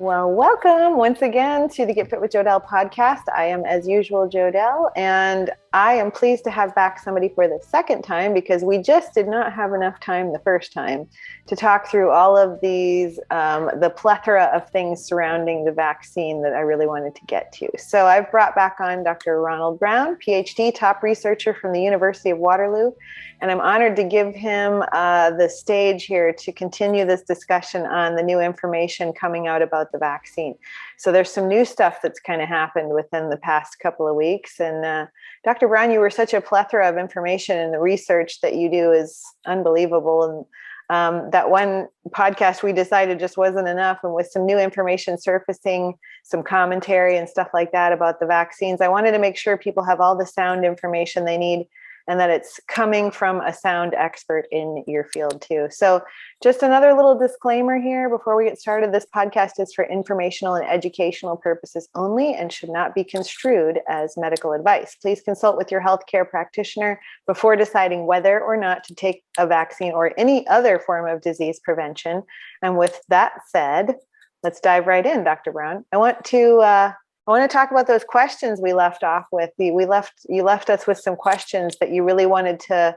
Well, welcome once again to the Get Fit with Jodelle podcast. I am, as usual, Jodelle, and I am pleased to have back somebody for the second time because we just did not have enough time the first time to talk through all of these, the plethora of things surrounding the vaccine that I really wanted to get to. So I've brought back on Dr. Ronald Brown, PhD, top researcher from the University of Waterloo, and I'm honored to give him the stage here to continue this discussion on the new information coming out about the vaccine. So there's some new stuff that's kind of happened within the past couple of weeks. And Dr. Brown, you were such a plethora of information, and the research that you do is unbelievable. And that one podcast we decided just wasn't enough. And with some new information surfacing, some commentary and stuff like that about the vaccines, I wanted to make sure people have all the sound information they need and that it's coming from a sound expert in your field too. So just another little disclaimer here before we get started. This podcast is for informational and educational purposes only and should not be construed as medical advice. Please consult with your healthcare practitioner before deciding whether or not to take a vaccine or any other form of disease prevention. And with that said, let's dive right in, Dr. Brown. I want to talk about those questions we left off with. You left us with some questions that you really wanted to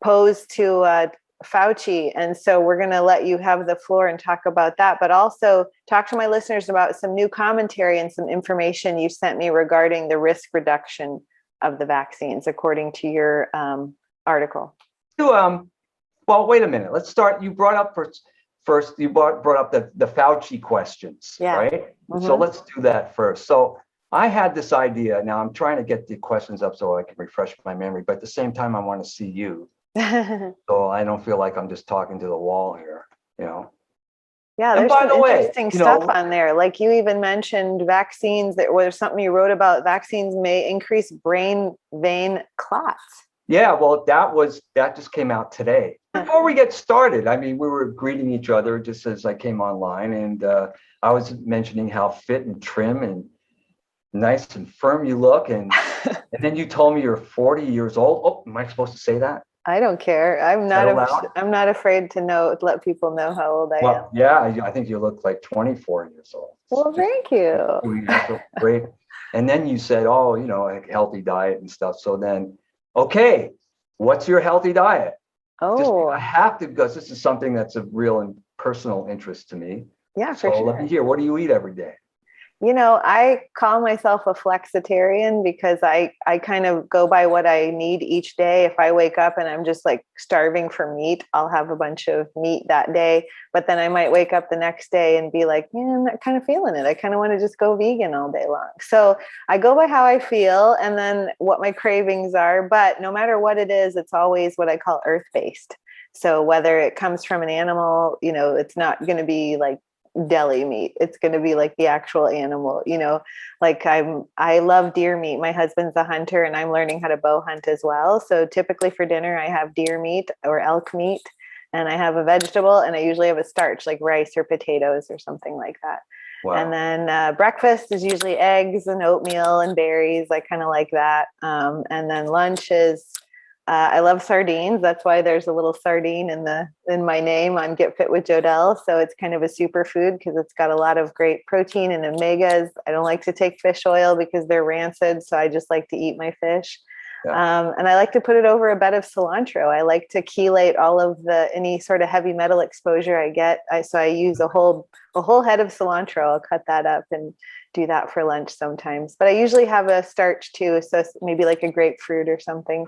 pose to Fauci. And so we're going to let you have the floor and talk about that, but also talk to my listeners about some new commentary and some information you sent me regarding the risk reduction of the vaccines, according to your article. Well, wait a minute. Let's start. You brought up first you brought up the Fauci questions, Yeah. right? Mm-hmm. So let's do that first. So I had this idea. Now I'm trying to get the questions up so I can refresh my memory, but at the same time, I want to see you. So I don't feel like I'm just talking to the wall here, you know? Yeah, And there's by some the way, interesting stuff on there. Like you even mentioned vaccines, that was something you wrote about. Vaccines may increase brain vein clots. Yeah, well, that just came out today. Before we get started, I mean, we were greeting each other just as I came online, and I was mentioning how fit and trim and nice and firm you look, and then you told me you're 40 years old. Oh, am I supposed to say that? I don't care. I'm not afraid to let people know how old I am. Well, yeah, I think you look like 24 years old. Well, thank you. Great. And then you said, oh, a healthy diet and stuff. So then, okay, what's your healthy diet? I have to, because this is something that's of real and personal interest to me. Yeah, for sure. So let me hear, what do you eat every day? I call myself a flexitarian because I kind of go by what I need each day. If I wake up and I'm just like starving for meat, I'll have a bunch of meat that day. But then I might wake up the next day and be like, I'm not kind of feeling it. I kind of want to just go vegan all day long. So I go by how I feel and then what my cravings are. But no matter what it is, it's always what I call earth-based. So whether it comes from an animal, it's not going to be like deli meat. It's going to be like the actual animal, like I love deer meat. My husband's a hunter and I'm learning how to bow hunt as well. So typically for dinner, I have deer meat or elk meat, and I have a vegetable, and I usually have a starch like rice or potatoes or something like that. Wow. And then breakfast is usually eggs and oatmeal and berries. I kind of like that. And then lunch is I love sardines. That's why there's a little sardine in my name on Get Fit with Jodelle. So it's kind of a superfood because it's got a lot of great protein and omegas. I don't like to take fish oil because they're rancid. So I just like to eat my fish. Yeah. And I like to put it over a bed of cilantro. I like to chelate all of any sort of heavy metal exposure I get. So I use a whole head of cilantro. I'll cut that up and do that for lunch sometimes. But I usually have a starch too. So maybe like a grapefruit or something.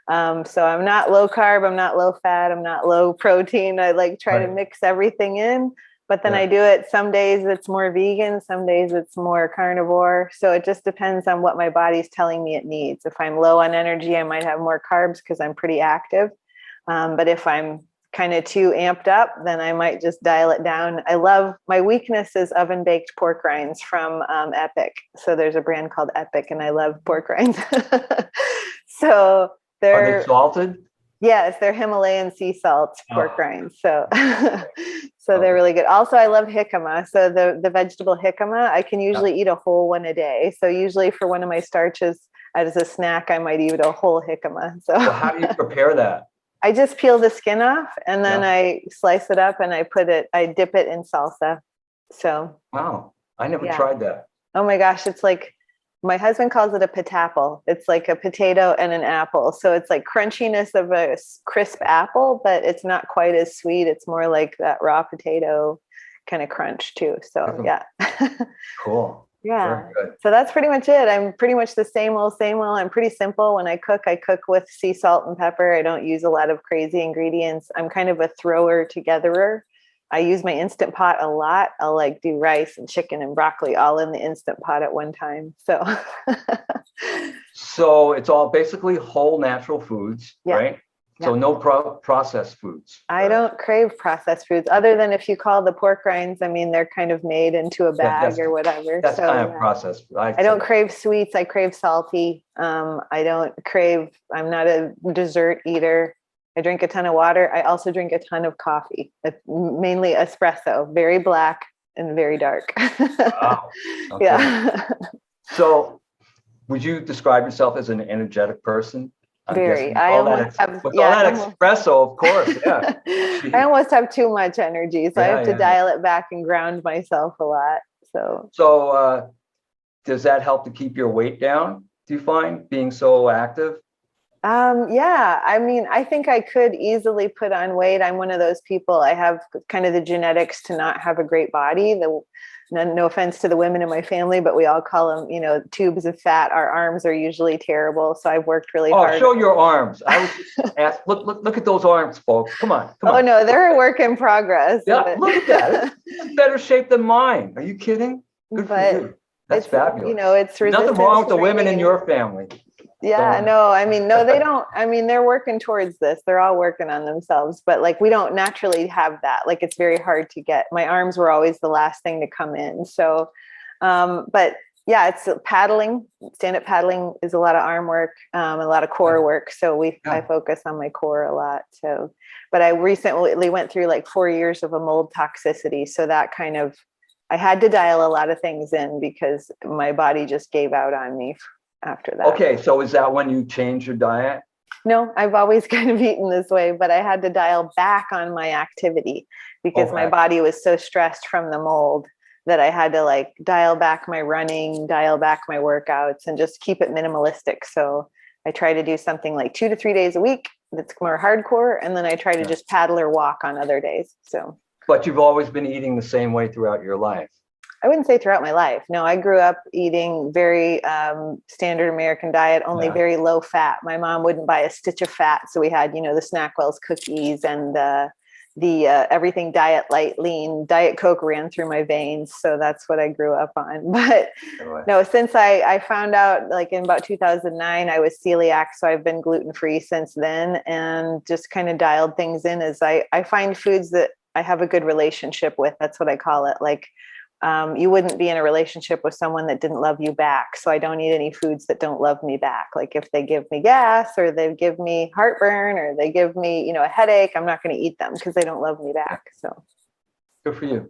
So I'm not low carb, I'm not low fat, I'm not low protein. I try to mix everything in, but then I do it. Some days it's more vegan, some days it's more carnivore. So it just depends on what my body's telling me it needs. If I'm low on energy, I might have more carbs because I'm pretty active. But if I'm kind of too amped up, then I might just dial it down. My weakness is oven baked pork rinds from Epic. So there's a brand called Epic and I love pork rinds. So are they salted? Yes, they're Himalayan sea salt pork rinds. So they're really good. Also, I love jicama. So the vegetable jicama, I can usually eat a whole one a day. So usually for one of my starches as a snack, I might eat a whole jicama. So how do you prepare that? I just peel the skin off and then I slice it up and I dip it in salsa. So, Wow. I never yeah. tried that. Oh my gosh, it's like my husband calls it a pitapple. It's like a potato and an apple. So it's like crunchiness of a crisp apple, but it's not quite as sweet. It's more like that raw potato kind of crunch too. So yeah. Cool. Yeah. Very good. So that's pretty much it. I'm pretty much the same old, same old. I'm pretty simple. When I cook with sea salt and pepper. I don't use a lot of crazy ingredients. I'm kind of a thrower togetherer. I use my Instant Pot a lot. I'll like do rice and chicken and broccoli all in the Instant Pot at one time. So So it's all basically whole natural foods, yeah. right? So Yeah. no processed foods. I don't crave processed foods other than if you call the pork rinds, I mean, they're kind of made into a bag or whatever. That's So kind of processed. I don't crave sweets. I crave salty. I don't crave, I'm not a dessert eater. I drink a ton of water. I also drink a ton of coffee, mainly espresso, very black and very dark. Wow. Okay. Yeah. So would you describe yourself as an energetic person? I'm Very. guessing I all almost that, have, with yeah, all that almost, espresso, of course. Yeah. I almost have too much energy. So I Yeah, have to yeah. dial it back and ground myself a lot. So does that help to keep your weight down? Do you find being so active? Yeah, I mean, I think I could easily put on weight. I'm one of those people. I have kind of the genetics to not have a great body. No offense to the women in my family, but we all call them, tubes of fat. Our arms are usually terrible. So I've worked really hard. Oh, show your arms. I was just asked, look at those arms, folks. Come on. Oh, no, they're a work in progress. Yeah, but... look at that. It's in better shape than mine. Are you kidding? Good for you. That's fabulous. It's nothing wrong with the women in your family. Yeah, no, I mean, no, they don't. I mean, they're working towards this. They're all working on themselves, but like we don't naturally have that. Like it's very hard to get. My arms were always the last thing to come in. So, but yeah, it's paddling. Stand-up paddling is a lot of arm work, a lot of core work. So I focus on my core a lot. So, but I recently went through like 4 years of a mold toxicity. So that kind of, I had to dial a lot of things in because my body just gave out on me after that. Okay, so is that when you change your diet? No, I've always kind of eaten this way, but I had to dial back on my activity because my body was so stressed from the mold that I had to like dial back my running, dial back my workouts, and just keep it minimalistic. So I try to do something like 2 to 3 days a week that's more hardcore, and then I try to just paddle or walk on other days. So. But you've always been eating the same way throughout your life. I wouldn't say throughout my life. No, I grew up eating very standard American diet, only very low fat. My mom wouldn't buy a stitch of fat. So we had, the Snackwell's cookies and the everything diet, light, lean. Diet Coke ran through my veins. So that's what I grew up on. But no, since I found out like in about 2009, I was celiac. So I've been gluten-free since then and just kind of dialed things in as I find foods that I have a good relationship with. That's what I call it. Like, you wouldn't be in a relationship with someone that didn't love you back. So I don't eat any foods that don't love me back. Like if they give me gas or they give me heartburn or they give me, a headache, I'm not going to eat them because they don't love me back. So good for you.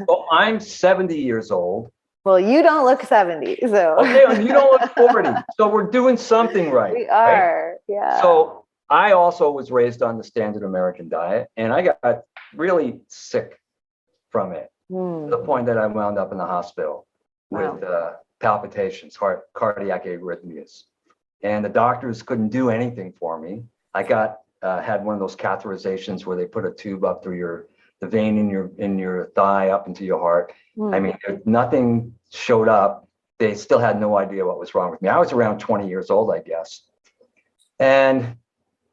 Well, I'm 70 years old. Well, you don't look 70. So okay, and you don't look 40. So we're doing something right. We are. Right? Yeah. So I also was raised on the standard American diet and I got really sick from it. To the point that I wound up in the hospital with palpitations, cardiac arrhythmias, and the doctors couldn't do anything for me. I had one of those catheterizations where they put a tube up through the vein in your thigh up into your heart. I mean, nothing showed up. They still had no idea what was wrong with me. I was around 20 years old, I guess, and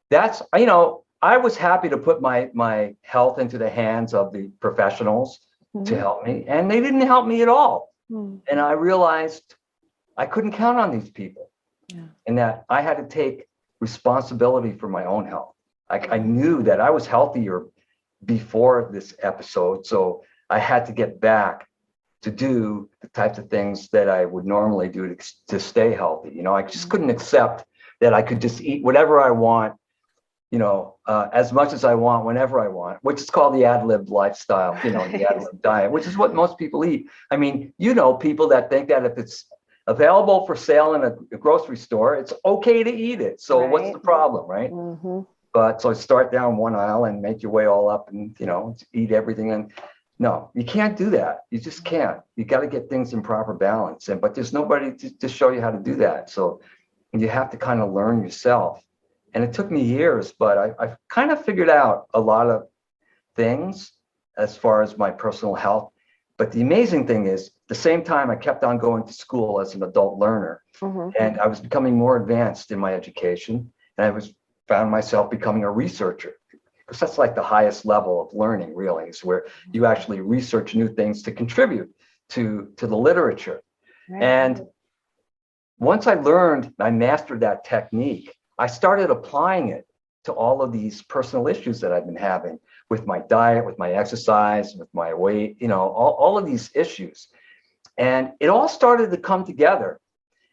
that's I was happy to put my health into the hands of the professionals. To help me, and they didn't help me at all. And I realized I couldn't count on these people, and that I had to take responsibility for my own health. I knew that I was healthier before this episode, so I had to get back to do the types of things that I would normally do to stay healthy. I just couldn't accept that I could just eat whatever I want, as much as I want, whenever I want, which is called the ad-lib lifestyle, the ad-lib diet, which is what most people eat. I mean, people that think that if it's available for sale in a grocery store, it's okay to eat it. So what's the problem, right? But so start down one aisle and make your way all up and, eat everything. And No, you can't do that. You just can't. You got to get things in proper balance. But there's nobody to show you how to do that. So you have to kind of learn yourself. And it took me years, but I've kind of figured out a lot of things as far as my personal health. But the amazing thing is, at the same time, I kept on going to school as an adult learner, and I was becoming more advanced in my education, and I found myself becoming a researcher, because that's like the highest level of learning, really, is where you actually research new things to contribute to the literature. Right. And once I mastered that technique, I started applying it to all of these personal issues that I've been having with my diet, with my exercise, with my weight, all of these issues. And it all started to come together.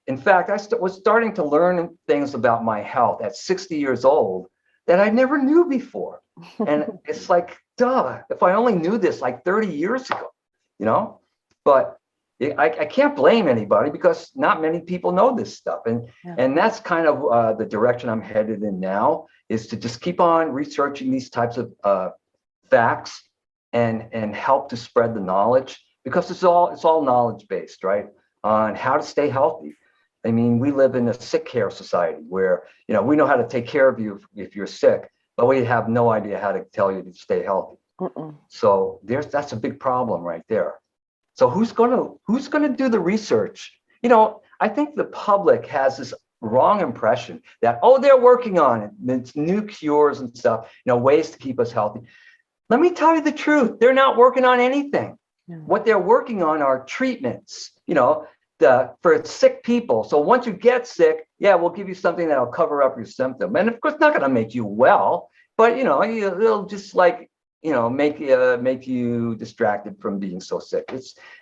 In fact, I was starting to learn things about my health at 60 years old that I never knew before. And it's like, duh, if I only knew this like 30 years ago, but I can't blame anybody, because not many people know this stuff. And that's kind of the direction I'm headed in now, is to just keep on researching these types of facts and help to spread the knowledge, because it's all knowledge based, right? On how to stay healthy. I mean, we live in a sick care society where, we know how to take care of you if you're sick, but we have no idea how to tell you to stay healthy. So that's a big problem right there. So who's gonna do the research? I think the public has this wrong impression that, they're working on it. It's new cures and stuff, ways to keep us healthy. Let me tell you the truth. They're not working on anything. What they're working on are treatments, for sick people. So once you get sick, we'll give you something that'll cover up your symptom. And of course, it's not going to make you well, but it'll just like, make you distracted from being so sick.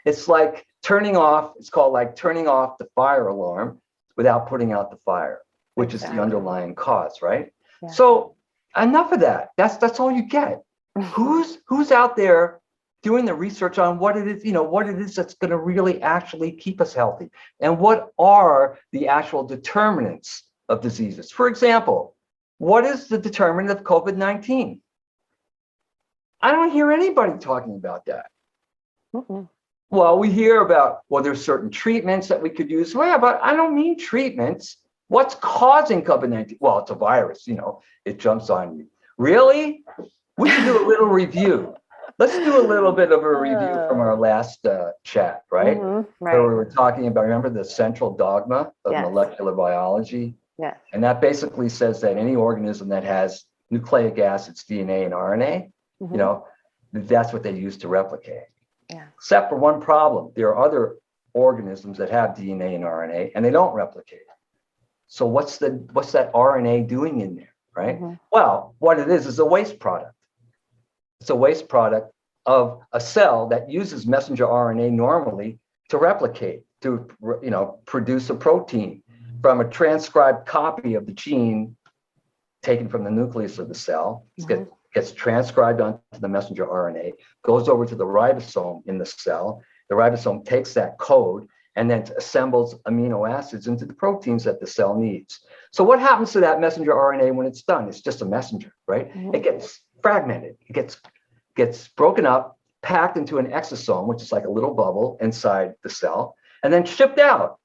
It's like it's called like turning off the fire alarm without putting out the fire, which is the underlying cause, right? Yeah. So enough of that. That's all you get. Who's out there doing the research on what it is that's going to really actually keep us healthy, and what are the actual determinants of diseases? For example, what is the determinant of COVID-19? I don't hear anybody talking about that. Well, we hear about, there's certain treatments that we could use. Well, yeah, but I don't mean treatments. What's causing COVID-19? Well, it's a virus, it jumps on you. Really? We should do a little review. Let's do a little bit of a review from our last chat, right? Right. So we were talking about, remember the central dogma of molecular biology? Yeah. And that basically says that any organism that has nucleic acids, DNA and RNA, that's what they use to replicate. Yeah. Except for one problem. There are other organisms that have DNA and RNA and they don't replicate. So what's that RNA doing in there, right? Well, what it is a waste product. It's a waste product of a cell that uses messenger RNA normally to replicate, to produce a protein from a transcribed copy of the gene taken from the nucleus of the cell. It gets transcribed onto the messenger RNA, goes over to the ribosome in the cell. The ribosome takes that code and then assembles amino acids into the proteins that the cell needs. So what happens to that messenger RNA when it's done? It's just a messenger, right? It gets fragmented. It gets broken up, packed into an exosome, which is like a little bubble inside the cell, and then shipped out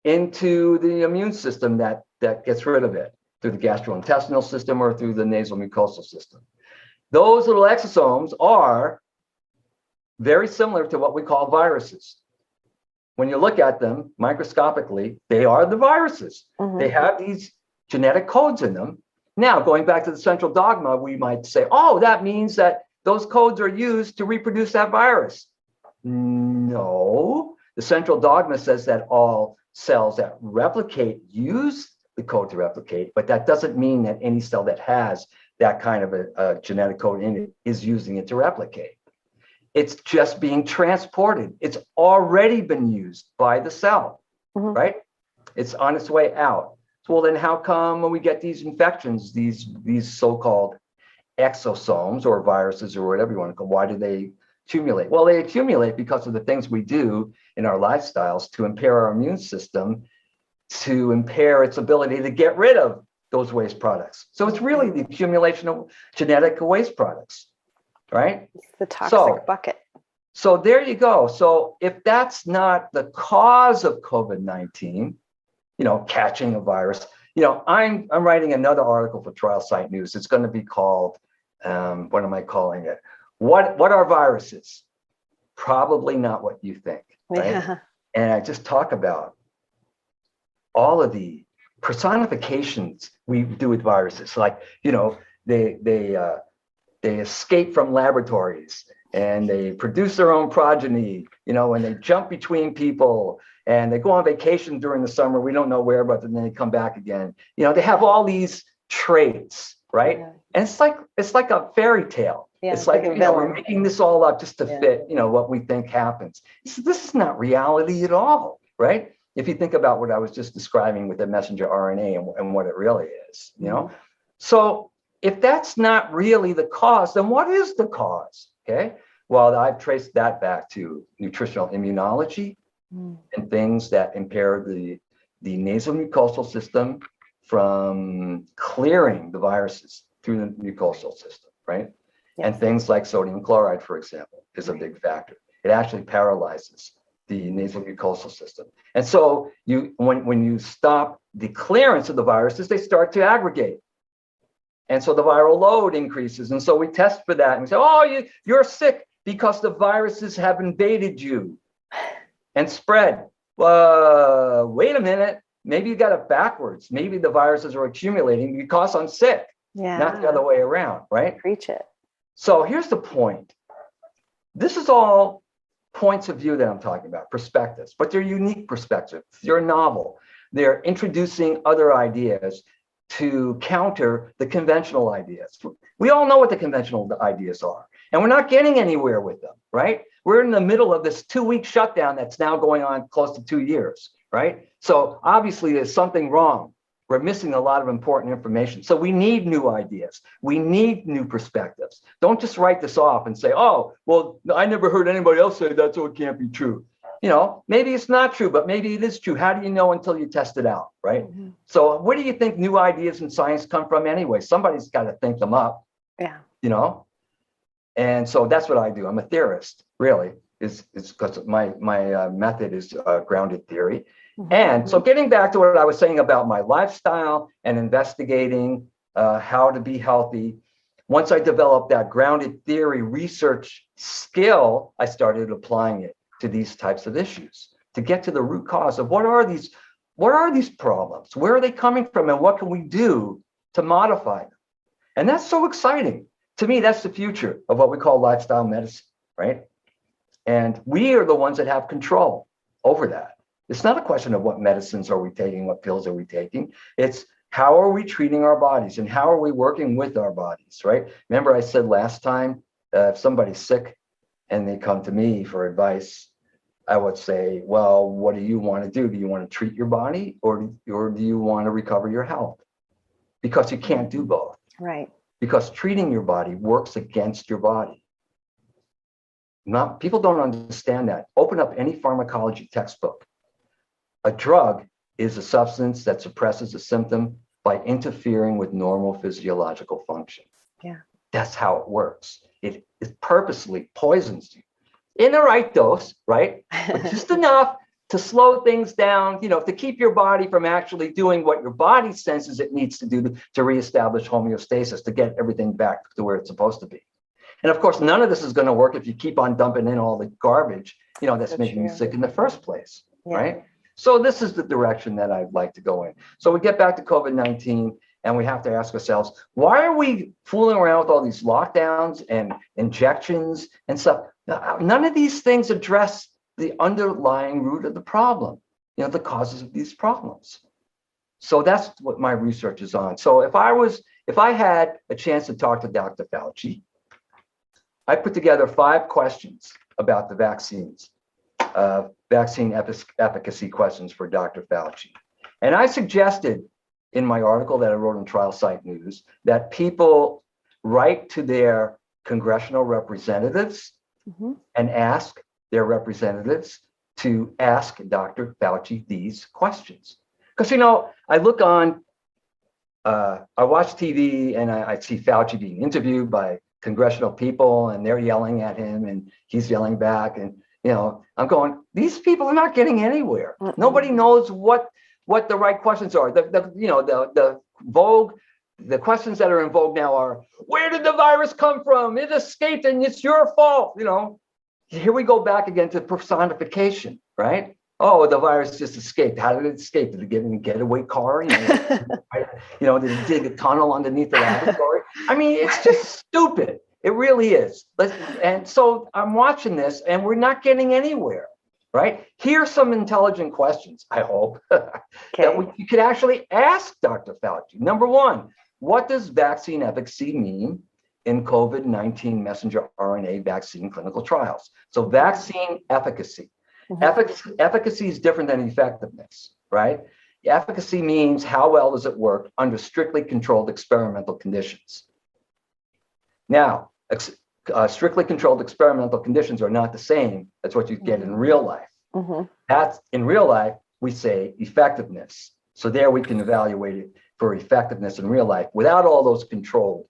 into the immune system that gets rid of it through the gastrointestinal system or through the nasal mucosal system. Those little exosomes are very similar to what we call viruses. When you look at them microscopically, they are the viruses. They have these genetic codes in them. Now, going back to the central dogma, we might say, that means that those codes are used to reproduce that virus. No, the central dogma says that all cells that replicate use the code to replicate, but that doesn't mean that any cell that has that kind of a genetic code in it is using it to replicate. It's just being transported. It's already been used by the cell, right? It's on its way out. So, well, then how come when we get these infections, these so-called exosomes or viruses or whatever you want to call, why do they accumulate? Well, they accumulate because of the things we do in our lifestyles to impair our immune system, to impair its ability to get rid of those waste products. So it's really the accumulation of genetic waste products, right? It's the toxic bucket. So there you go. So if that's not the cause of COVID-19, catching a virus, I'm writing another article for Trial Site News. It's going to be called, what am I calling it? What are viruses? Probably not what you think, right? Yeah. And I just talk about all of the personifications we do with viruses, like they escape from laboratories and they produce their own progeny, and they jump between people and they go on vacation during the summer. We don't know where, but then they come back again. They have all these traits, right? Yeah. And it's like a fairy tale. Yeah, it's like, we're making this all up just to fit, what we think happens. This is not reality at all, right? If you think about what I was just describing with the messenger RNA and what it really is, So if that's not really the cause, then what is the cause? Okay. Well, I've traced that back to nutritional immunology and things that impair the nasomucosal system from clearing the viruses through the mucosal system, right? Yes. And things like sodium chloride, for example, is a big factor. It actually paralyzes the nasomucosal system. And so when you stop the clearance of the viruses, they start to aggregate. And so the viral load increases. And so we test for that and we say, oh, you're sick because the viruses have invaded you and spread. Wait a minute. Maybe you got it backwards. Maybe the viruses are accumulating because I'm sick. Yeah. Not the other way around, right? Preach it. So here's the point. This is all points of view that I'm talking about, perspectives, but they're unique perspectives. They're novel. They're introducing other ideas to counter the conventional ideas. We all know what the conventional ideas are, and we're not getting anywhere with them, right? We're in the middle of this 2-week shutdown that's now going on close to 2 years, right? So obviously there's something wrong. We're missing a lot of important information. So we need new ideas. We need new perspectives. Don't just write this off and say, oh, well, I never heard anybody else say that, so it can't be true. Maybe it's not true, but maybe it is true. How do you know until you test it out, right? Mm-hmm. So where do you think new ideas in science come from anyway? Somebody's got to think them up. Yeah. And so that's what I do. I'm a theorist, really, is because my method is grounded theory. Mm-hmm. And so getting back to what I was saying about my lifestyle and investigating how to be healthy, once I developed that grounded theory research skill, I started applying it to these types of issues to get to the root cause of what are these problems? Where are they coming from? And what can we do to modify them? And that's so exciting. To me, that's the future of what we call lifestyle medicine, right? And we are the ones that have control over that. It's not a question of what medicines are we taking, what pills are we taking. It's how are we treating our bodies and how are we working with our bodies, right? Remember I said last time, if somebody's sick and they come to me for advice, I would say, well, what do you want to do? Do you want to treat your body or do you want to recover your health? Because you can't do both. Right. Because treating your body works against your body. People don't understand that. Open up any pharmacology textbook. A drug is a substance that suppresses a symptom by interfering with normal physiological function. Yeah. That's how it works. It purposely poisons you in the right dose, right? But just enough to slow things down, to keep your body from actually doing what your body senses it needs to do to reestablish homeostasis, to get everything back to where it's supposed to be. And of course, none of this is going to work if you keep on dumping in all the garbage, that's making you sick in the first place, right? So this is the direction that I'd like to go in. So we get back to COVID-19 and we have to ask ourselves, why are we fooling around with all these lockdowns and injections and stuff? None of these things address the underlying root of the problem, the causes of these problems. So that's what my research is on. So if I had a chance to talk to Dr. Fauci, I put together 5 questions about the vaccines, vaccine efficacy questions for Dr. Fauci. And I suggested in my article that I wrote in Trial Site News that people write to their congressional representatives and ask their representatives to ask Dr. Fauci these questions. Because, I look on, I watch TV and I see Fauci being interviewed by congressional people, and they're yelling at him and he's yelling back. And, I'm going, these people are not getting anywhere. Nobody knows what the right questions are. The questions that are in vogue now are, where did the virus come from? It escaped and it's your fault. Here we go back again to personification, right? Oh, the virus just escaped. How did it escape? Did it get in a getaway car? Did it dig a tunnel underneath the laboratory? I mean, it's just stupid. It really is. And so I'm watching this and we're not getting anywhere, right? Here's some intelligent questions, I hope, that you could actually ask Dr. Fauci. Number one, what does vaccine efficacy mean in COVID-19 messenger RNA vaccine clinical trials? So vaccine efficacy. Efficacy is different than effectiveness, right? Efficacy means how well does it work under strictly controlled experimental conditions. Now, strictly controlled experimental conditions are not the same as what you get in real life. That's in real life, we say effectiveness. So there we can evaluate it for effectiveness in real life without all those controlled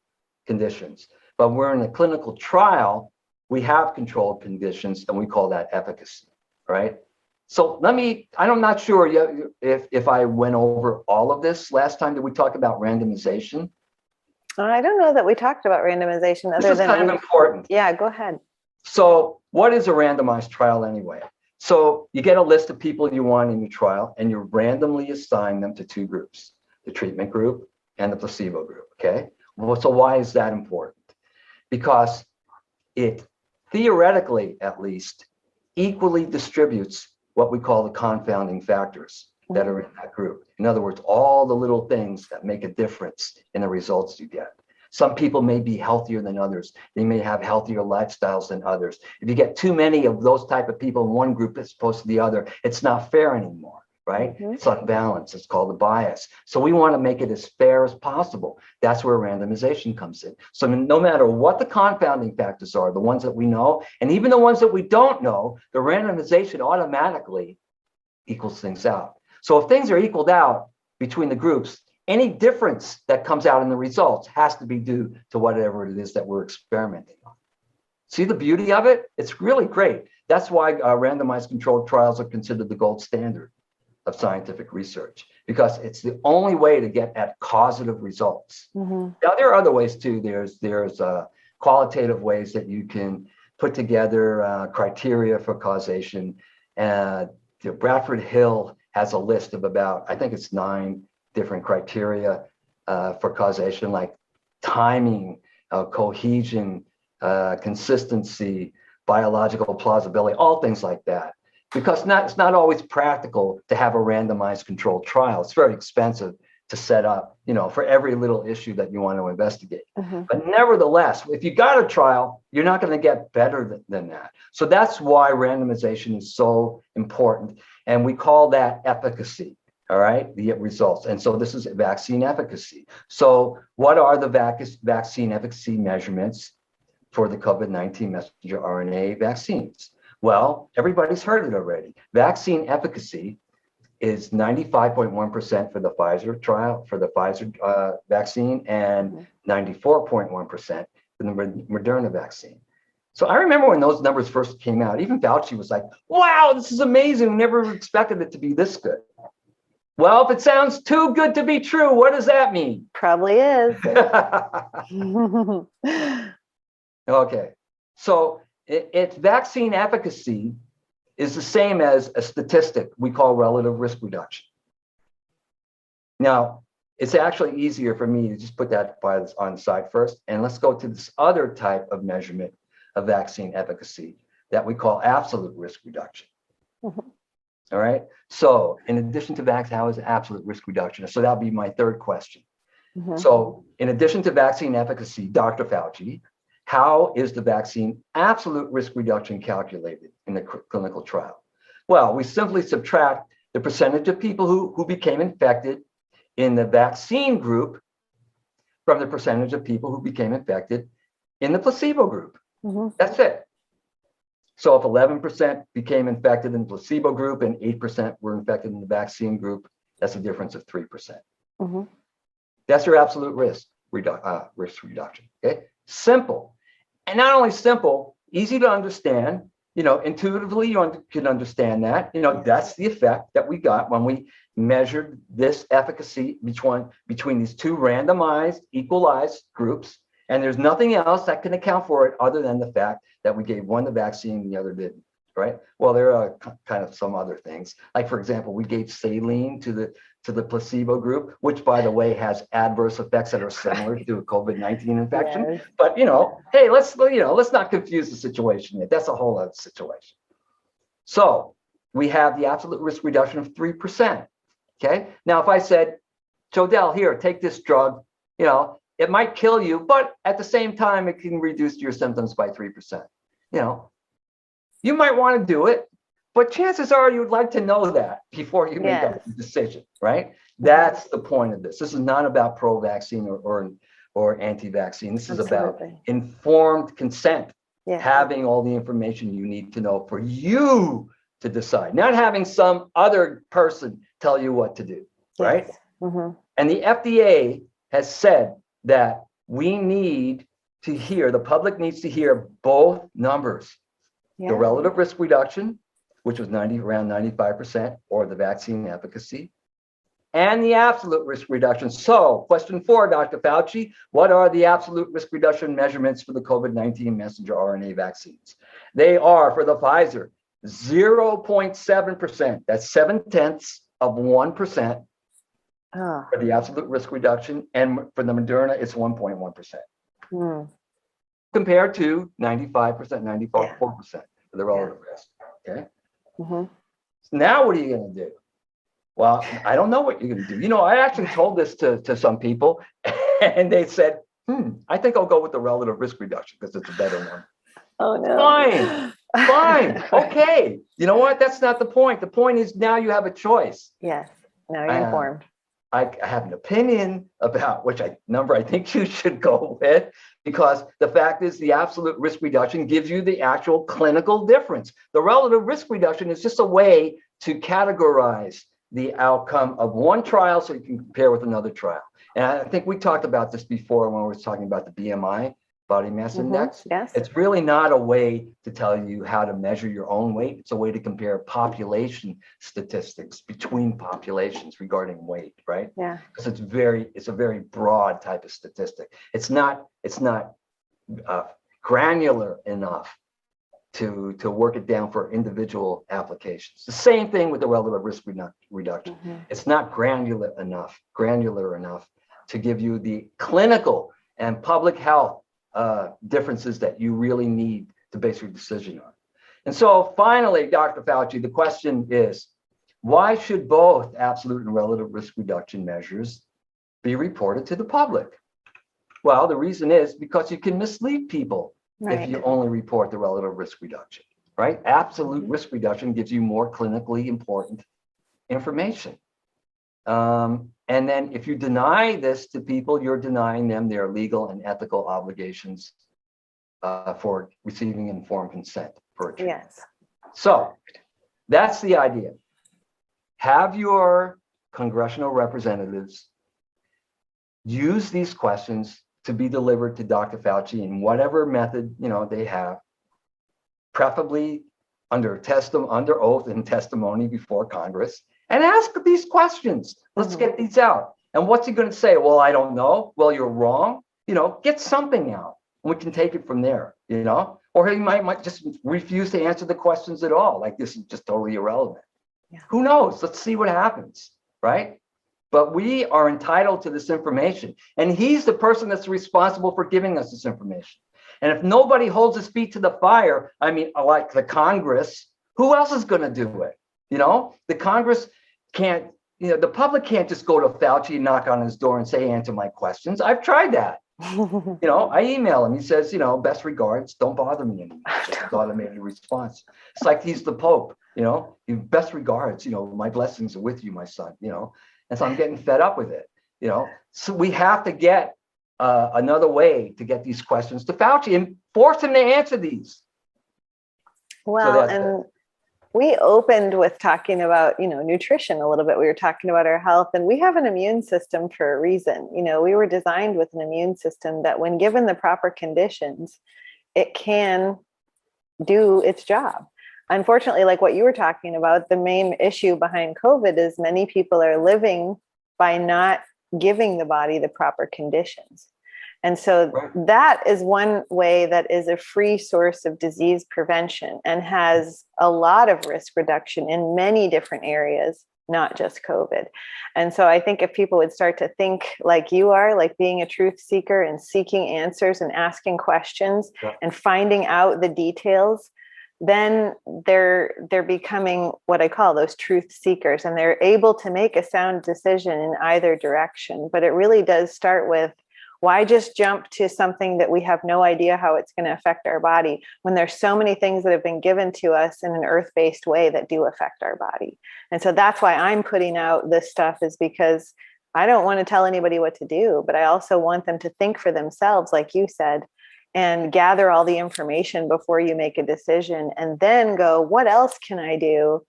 conditions. But we're in a clinical trial, we have controlled conditions and we call that efficacy, right? So I'm not sure if I went over all of this last time. Did we talk about randomization? I don't know that we talked about randomization other than kind of important. Yeah, go ahead. So what is a randomized trial anyway? So you get a list of people you want in your trial and you randomly assign them to two groups, the treatment group and the placebo group, okay? Well, so why is that important? Because it theoretically, at least, equally distributes what we call the confounding factors that are in that group. In other words, all the little things that make a difference in the results you get. Some people may be healthier than others. They may have healthier lifestyles than others. If you get too many of those type of people in one group as opposed to the other, it's not fair anymore, right? It's unbalanced. It's called a bias. So we want to make it as fair as possible. That's where randomization comes in. So no matter what the confounding factors are, the ones that we know, and even the ones that we don't know, the randomization automatically equals things out. So if things are equaled out between the groups, any difference that comes out in the results has to be due to whatever it is that we're experimenting on. See the beauty of it? It's really great. That's why randomized controlled trials are considered the gold standard of scientific research, because it's the only way to get at causative results. Now, there are other ways too. There's qualitative ways that you can put together criteria for causation. Bradford Hill has a list of about, I think it's 9 different criteria for causation, like timing, cohesion, consistency, biological plausibility, all things like that. Because it's not always practical to have a randomized controlled trial. It's very expensive to set up, for every little issue that you want to investigate. But nevertheless, if you got a trial, you're not going to get better than that. So that's why randomization is so important. And we call that efficacy, all right, the results. And so this is vaccine efficacy. So what are the vaccine efficacy measurements for the COVID-19 messenger RNA vaccines? Well, everybody's heard it already. Vaccine efficacy is 95.1% for the Pfizer trial, for the Pfizer vaccine, and 94.1% for the Moderna vaccine. So I remember when those numbers first came out, even Fauci was like, wow, this is amazing. We never expected it to be this good. Well, if it sounds too good to be true, what does that mean? Probably is. Okay, so it's vaccine efficacy is the same as a statistic we call relative risk reduction. Now, it's actually easier for me to just put that on the side first, and let's go to this other type of measurement of vaccine efficacy that we call absolute risk reduction. All right, so in addition to how is absolute risk reduction? So that'll be my third question. So in addition to vaccine efficacy, Dr. Fauci, how is the vaccine absolute risk reduction calculated in the clinical trial? Well, we simply subtract the percentage of people who became infected in the vaccine group from the percentage of people who became infected in the placebo group. That's it. So if 11% became infected in the placebo group and 8% were infected in the vaccine group, that's a difference of 3%. That's your absolute risk reduction, okay? Simple. And not only simple, easy to understand, intuitively you can understand that, that's the effect that we got when we measured this efficacy between these two randomized, equalized groups. And there's nothing else that can account for it other than the fact that we gave one the vaccine and the other didn't, right? Well, there are kind of some other things. Like, for example, we gave saline to the placebo group, which, by the way, has adverse effects that are similar to a COVID-19 infection. Yes. But, hey, let's not confuse the situation yet. That's a whole other situation. So we have the absolute risk reduction of 3%. Okay. Now, if I said, Jodelle, here, take this drug, it might kill you, but at the same time, it can reduce your symptoms by 3%. You might want to do it, but chances are you'd like to know that before you make up a decision, right? That's the point of this. This is not about pro-vaccine or anti-vaccine. This is about informed consent, having all the information you need to know for you to decide, not having some other person tell you what to do, right? And the FDA has said that we need to hear, the public needs to hear both numbers, the relative risk reduction, which was around 95%, or the vaccine efficacy, and the absolute risk reduction. So, question 4, Dr. Fauci, what are the absolute risk reduction measurements for the COVID-19 messenger RNA vaccines? They are, for the Pfizer, 0.7%. That's 0.7% for the absolute risk reduction, and for the Moderna, it's 1.1%. Compared to 95%, 94% for the relative risk. Okay. So now what are you going to do? Well, I don't know what you're going to do. I actually told this to some people, and they said, I think I'll go with the relative risk reduction because it's a better one. Oh, no. Fine. Okay. You know what? That's not the point. The point is now you have a choice. Yes. Now you're informed. I have an opinion about which number I think you should go with, because the fact is the absolute risk reduction gives you the actual clinical difference. The relative risk reduction is just a way to categorize the outcome of one trial so you can compare with another trial. And I think we talked about this before when we were talking about the BMI, body mass index. Yes. It's really not a way to tell you how to measure your own weight. It's a way to compare population statistics between populations regarding weight, right? Yeah. Because it's a very broad type of statistic. It's not granular enough to work it down for individual applications. The same thing with the relative risk reduction. It's not granular enough to give you the clinical and public health differences that you really need to base your decision on. And so finally, Dr. Fauci, the question is, why should both absolute and relative risk reduction measures be reported to the public? Well, the reason is because you can mislead people if you only report the relative risk reduction, right? Absolute risk reduction gives you more clinically important information. And then if you deny this to people, you're denying them their legal and ethical obligations for receiving informed consent for a treatment. Yes. So that's the idea. Have your congressional representatives use these questions to be delivered to Dr. Fauci in whatever method they have, preferably under oath and testimony before Congress, and ask these questions. Let's get these out. And what's he going to say? Well, I don't know. Well, you're wrong. Get something out. And we can take it from there, Or he might just refuse to answer the questions at all. Like, this is just totally irrelevant. Yeah. Who knows? Let's see what happens, right? But we are entitled to this information. And he's the person that's responsible for giving us this information. And if nobody holds his feet to the fire, like the Congress, who else is going to do it? The Congress can't, the public can't just go to Fauci, knock on his door and say, answer my questions. I've tried that. I email him. He says, best regards, don't bother me anymore. Just automated response. It's like he's the Pope, best regards, my blessings are with you, my son, And so I'm getting fed up with it, So we have to get another way to get these questions to Fauci and force him to answer these. Well, we opened with talking about, nutrition a little bit. We were talking about our health, and we have an immune system for a reason. We were designed with an immune system that, when given the proper conditions, it can do its job. Unfortunately, like what you were talking about, the main issue behind COVID is many people are living by not giving the body the proper conditions. And so that is one way that is a free source of disease prevention and has a lot of risk reduction in many different areas, not just COVID. And so I think if people would start to think like you are, like being a truth seeker and seeking answers and asking questions and finding out the details, then they're becoming what I call those truth seekers, and they're able to make a sound decision in either direction. But it really does start with, why just jump to something that we have no idea how it's going to affect our body when there's so many things that have been given to us in an earth-based way that do affect our body? And so that's why I'm putting out this stuff, is because I don't want to tell anybody what to do, but I also want them to think for themselves, like you said, and gather all the information before you make a decision, and then go, what else can I do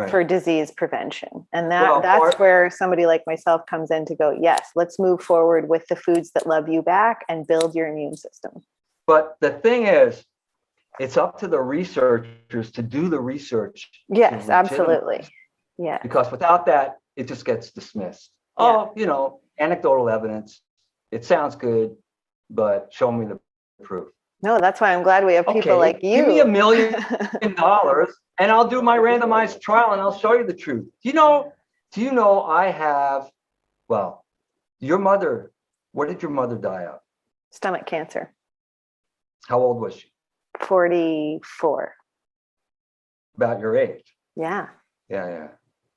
for disease prevention? And that's where somebody like myself comes in to go, yes, let's move forward with the foods that love you back and build your immune system. But the thing is, it's up to the researchers to do the research. Yes, absolutely. Yeah. Because without that, it just gets dismissed. Oh, anecdotal evidence. It sounds good, but show me the proof. No, that's why I'm glad we have people like you. Give me $1 million and I'll do my randomized trial and I'll show you the truth. Do you know I have, your mother, what did your mother die of? Stomach cancer. How old was she? 44. About your age. Yeah. Yeah.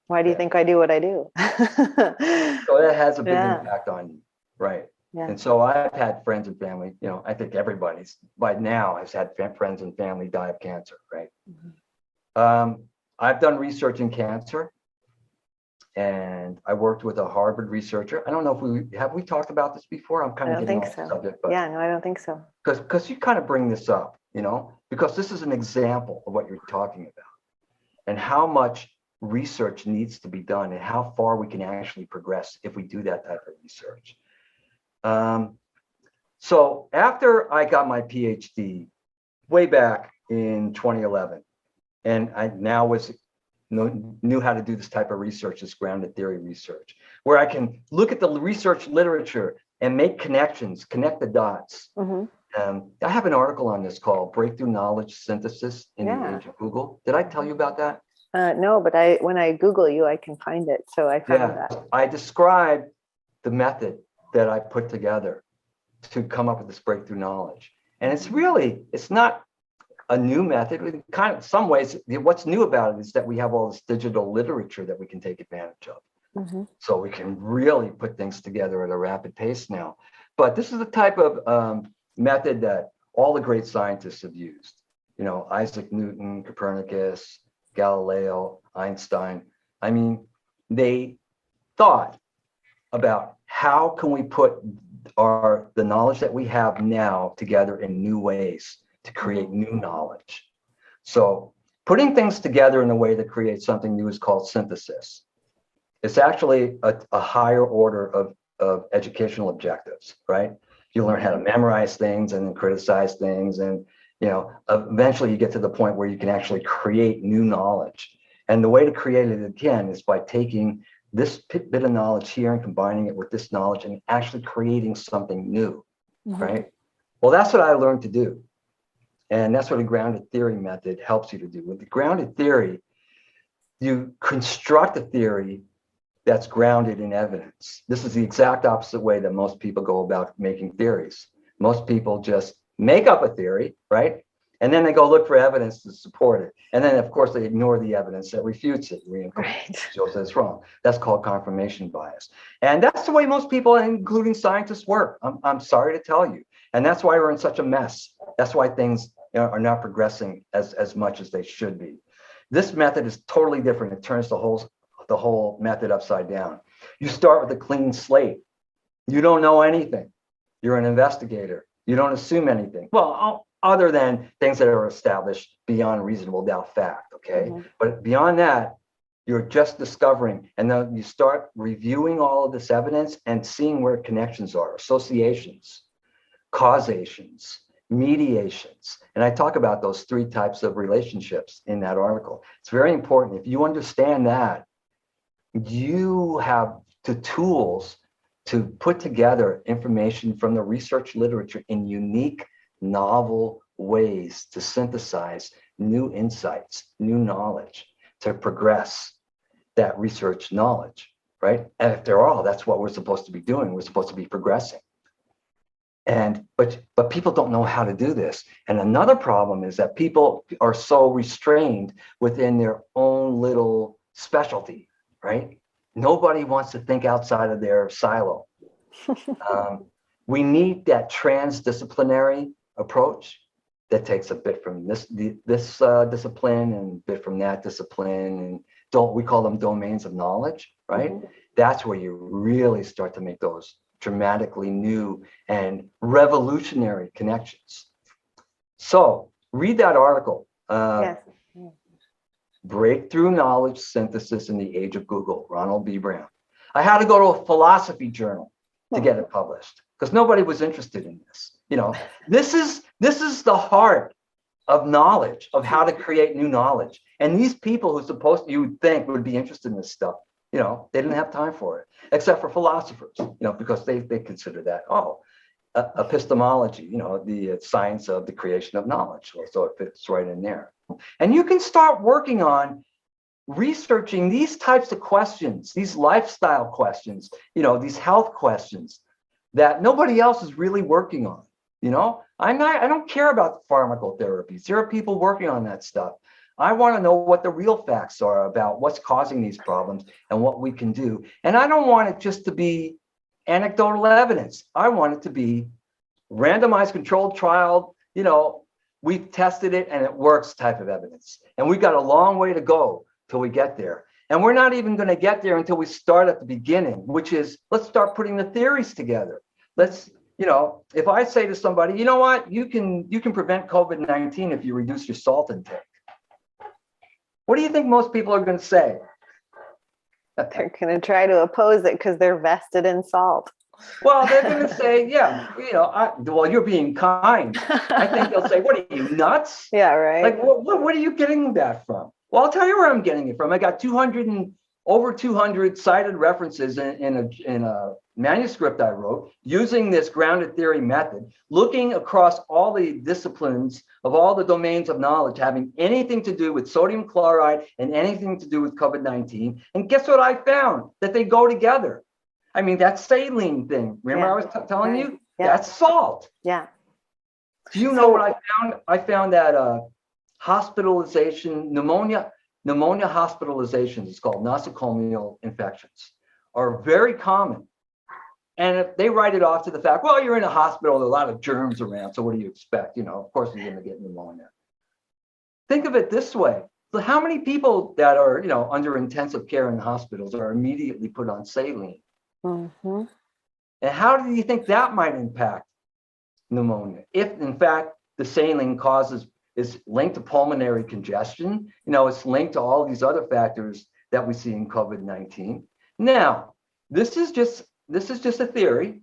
Why do you think I do what I do? So that has a big impact on you, right? Yeah. And so I've had friends and family, I think everybody's by now has had friends and family die of cancer, right? Mm-hmm. I've done research in cancer, and I worked with a Harvard researcher. I don't know if we talked about this before. I'm kind of getting off the subject, but no, I don't think so. Because you kind of bring this up, because this is an example of what you're talking about, and how much research needs to be done, and how far we can actually progress if we do that type of research. So after I got my PhD way back in 2011, and I now knew how to do this type of research, this grounded theory research, where I can look at the research literature and make connections, connect the dots. Mm-hmm. I have an article on this called Breakthrough Knowledge Synthesis in the Age of Google. Did I tell you about that? No, but when I Google you, I can find it. So I found that. I describe the method that I put together to come up with this breakthrough knowledge. And it's not a new method. In kind of some ways, what's new about it is that we have all this digital literature that we can take advantage of. Mm-hmm. So we can really put things together at a rapid pace now. But this is the type of method that all the great scientists have used. Isaac Newton, Copernicus, Galileo, Einstein. I mean, they thought about how can we put the knowledge that we have now together in new ways to create new knowledge. So putting things together in a way that creates something new is called synthesis. It's actually a higher order of educational objectives, right? You learn how to memorize things and then criticize things, and eventually you get to the point where you can actually create new knowledge. And the way to create it again is by taking this bit of knowledge here and combining it with this knowledge and actually creating something new, right? Well, that's what I learned to do. And that's what a grounded theory method helps you to do. With the grounded theory, you construct a theory that's grounded in evidence. This is the exact opposite way that most people go about making theories. Most people just make up a theory, right? And then they go look for evidence to support it. And then, of course, they ignore the evidence that refutes it, shows that it's wrong. That's called confirmation bias. And that's the way most people, including scientists, work. I'm sorry to tell you. And that's why we're in such a mess. That's why things are not progressing as much as they should be. This method is totally different. It turns the whole method upside down. You start with a clean slate. You don't know anything. You're an investigator. You don't assume anything. Well, other than things that are established beyond reasonable doubt fact, okay? Mm-hmm. But beyond that, you're just discovering, and then you start reviewing all of this evidence and seeing where connections are, associations, causations, mediations. And I talk about those 3 types of relationships in that article. It's very important. If you understand that, you have the tools to put together information from the research literature in unique, novel ways to synthesize new insights, new knowledge, to progress that research knowledge, right? And after all, that's what we're supposed to be doing. We're supposed to be progressing. But people don't know how to do this. And another problem is that people are so restrained within their own little specialty, right? Nobody wants to think outside of their silo. We need that transdisciplinary approach that takes a bit from this discipline and a bit from that discipline, and we call them domains of knowledge, right? Mm-hmm. That's where you really start to make those dramatically new and revolutionary connections. So read that article. Yes. Breakthrough Knowledge Synthesis in the Age of Google, Ronald B. Brown. I had to go to a philosophy journal to get it published because nobody was interested in this. You know, this is the heart of knowledge, of how to create new knowledge. And these people who you would think would be interested in this stuff, you know, they didn't have time for it, except for philosophers, you know, because they consider that, epistemology, you know, the science of the creation of knowledge. So it fits right in there. And you can start working on researching these types of questions, these lifestyle questions, you know, these health questions that nobody else is really working on. You know, I don't care about pharmacotherapies. There are people working on that stuff. I want to know what the real facts are about what's causing these problems and what we can do. And I don't want it just to be anecdotal evidence. I want it to be randomized controlled trial, you know, we've tested it and it works type of evidence. And we've got a long way to go till we get there. And we're not even going to get there until we start at the beginning, which is let's start putting the theories together. Let's, you know, if I say to somebody, you know what, you can prevent COVID-19 if you reduce your salt intake. What do you think most people are going to say? They're going to try to oppose it because they're vested in salt. Well, they're going to say, yeah, you know, well, you're being kind. I think they'll say, what are you, nuts? Yeah, right. Like, what are you getting that from? Well, I'll tell you where I'm getting it from. I got over 200 cited references in a manuscript I wrote using this grounded theory method, looking across all the disciplines of all the domains of knowledge having anything to do with sodium chloride and anything to do with COVID-19. And guess what I found? That they go together. I mean, that saline thing, remember I was telling you? Yeah. That's salt. Yeah. Do you know what I found? I found that hospitalization, pneumonia hospitalizations, it's called nosocomial infections, are very common. And if they write it off to the fact, well, you're in a hospital, there are a lot of germs around, so what do you expect? You know, of course you're going to get pneumonia. Think of it this way. So how many people that are, you know, under intensive care in hospitals are immediately put on saline? Mm-hmm. And how do you think that might impact pneumonia? If, in fact, the saline is linked to pulmonary congestion, you know, it's linked to all these other factors that we see in COVID-19. Now, this is just a theory.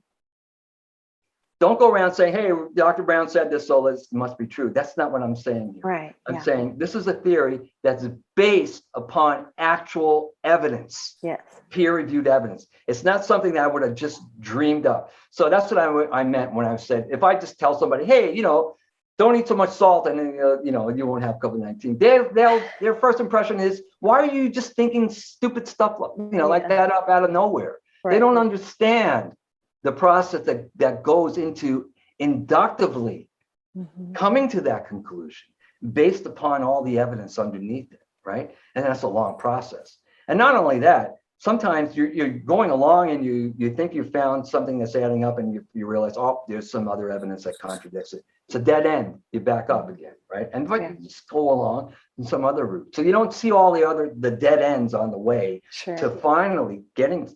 Don't go around saying, hey, Dr. Brown said this, so this must be true. That's not what I'm saying here. Right. I'm saying this is a theory that's based upon actual evidence. Yes. Peer-reviewed evidence. It's not something that I would have just dreamed up. So that's what I meant when I said, if I just tell somebody, hey, you know, don't eat so much salt and you know, you won't have COVID-19. Their first impression is, why are you just thinking stupid stuff, you know, like that up out of nowhere? Right. They don't understand the process that goes into inductively coming to that conclusion based upon all the evidence underneath it, right? And that's a long process. And not only that, sometimes you're going along and you think you found something that's adding up and you realize, oh, there's some other evidence that contradicts it. It's a dead end. You back up again, right? And you just go along in some other route. So you don't see all the dead ends on the way to finally getting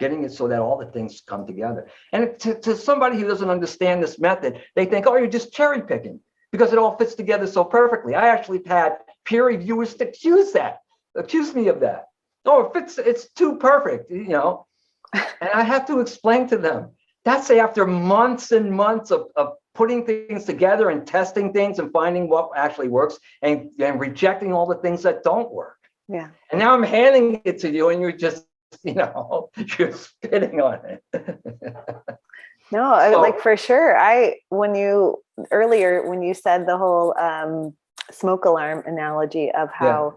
it so that all the things come together. And to somebody who doesn't understand this method, they think, oh, you're just cherry picking because it all fits together so perfectly. I actually had peer reviewers accuse me of that. Oh, it's too perfect, you know. And I have to explain to them, that's after months and months of putting things together and testing things and finding what actually works and rejecting all the things that don't work. Yeah. And now I'm handing it to you and you're just, you're spitting on it. No, So- like for sure. When you said the whole smoke alarm analogy of how,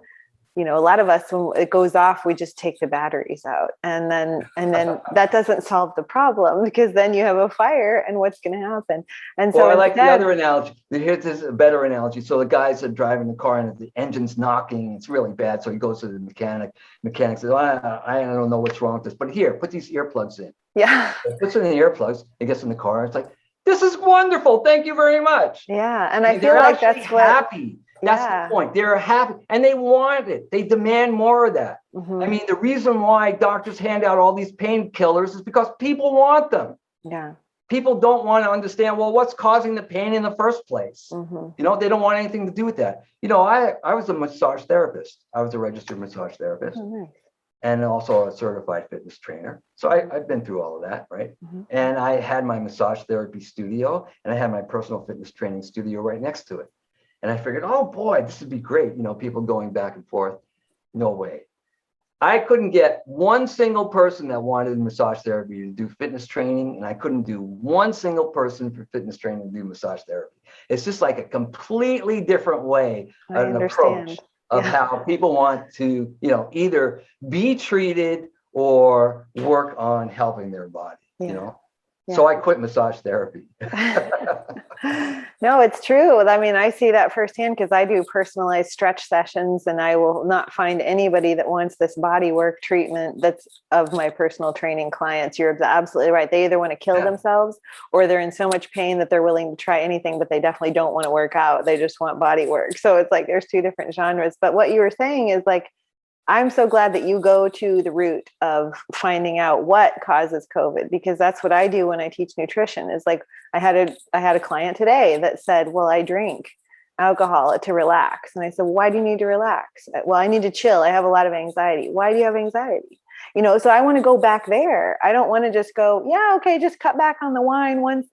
a lot of us, when it goes off, we just take the batteries out, and then that doesn't solve the problem, because then you have a fire, and what's going to happen? And so I like the other analogy. Here's a better analogy. So the guys are driving the car and the engine's knocking. It's really bad. So he goes to the mechanic. Mechanic says, I don't know what's wrong with this, but here, put these earplugs in. Yeah. He puts in the earplugs. He gets in the car. It's like, this is wonderful. Thank you very much. Yeah. And I feel like that's happy. That's the point. They're happy and they want it. They demand more of that. Mm-hmm. I mean, the reason why doctors hand out all these painkillers is because people want them. Yeah. People don't want to understand, well, what's causing the pain in the first place? Mm-hmm. They don't want anything to do with that. I was a massage therapist. I was a registered massage therapist. Oh, nice. And also a certified fitness trainer. So I've been through all of that, right? Mm-hmm. And I had my massage therapy studio and I had my personal fitness training studio right next to it. And I figured, oh boy, this would be great. People going back and forth. No way. I couldn't get one single person that wanted massage therapy to do fitness training. And I couldn't do one single person for fitness training to do massage therapy. It's just like a completely different way, an approach of how people want to, either be treated or work on helping their body, Yeah. So I quit massage therapy. No, it's true. I mean, I see that firsthand because I do personalized stretch sessions, and I will not find anybody that wants this body work treatment that's of my personal training clients. You're absolutely right. They either want to kill themselves or they're in so much pain that they're willing to try anything, but they definitely don't want to work out. They just want body work. So it's like there's two different genres. But what you were saying is like, I'm so glad that you go to the root of finding out what causes COVID, because that's what I do when I teach nutrition. Is like I had a client today that said, well, I drink alcohol to relax. And I said, why do you need to relax? Well, I need to chill. I have a lot of anxiety. Why do you have anxiety? So I want to go back there. I don't want to just go, okay, just cut back on the wine one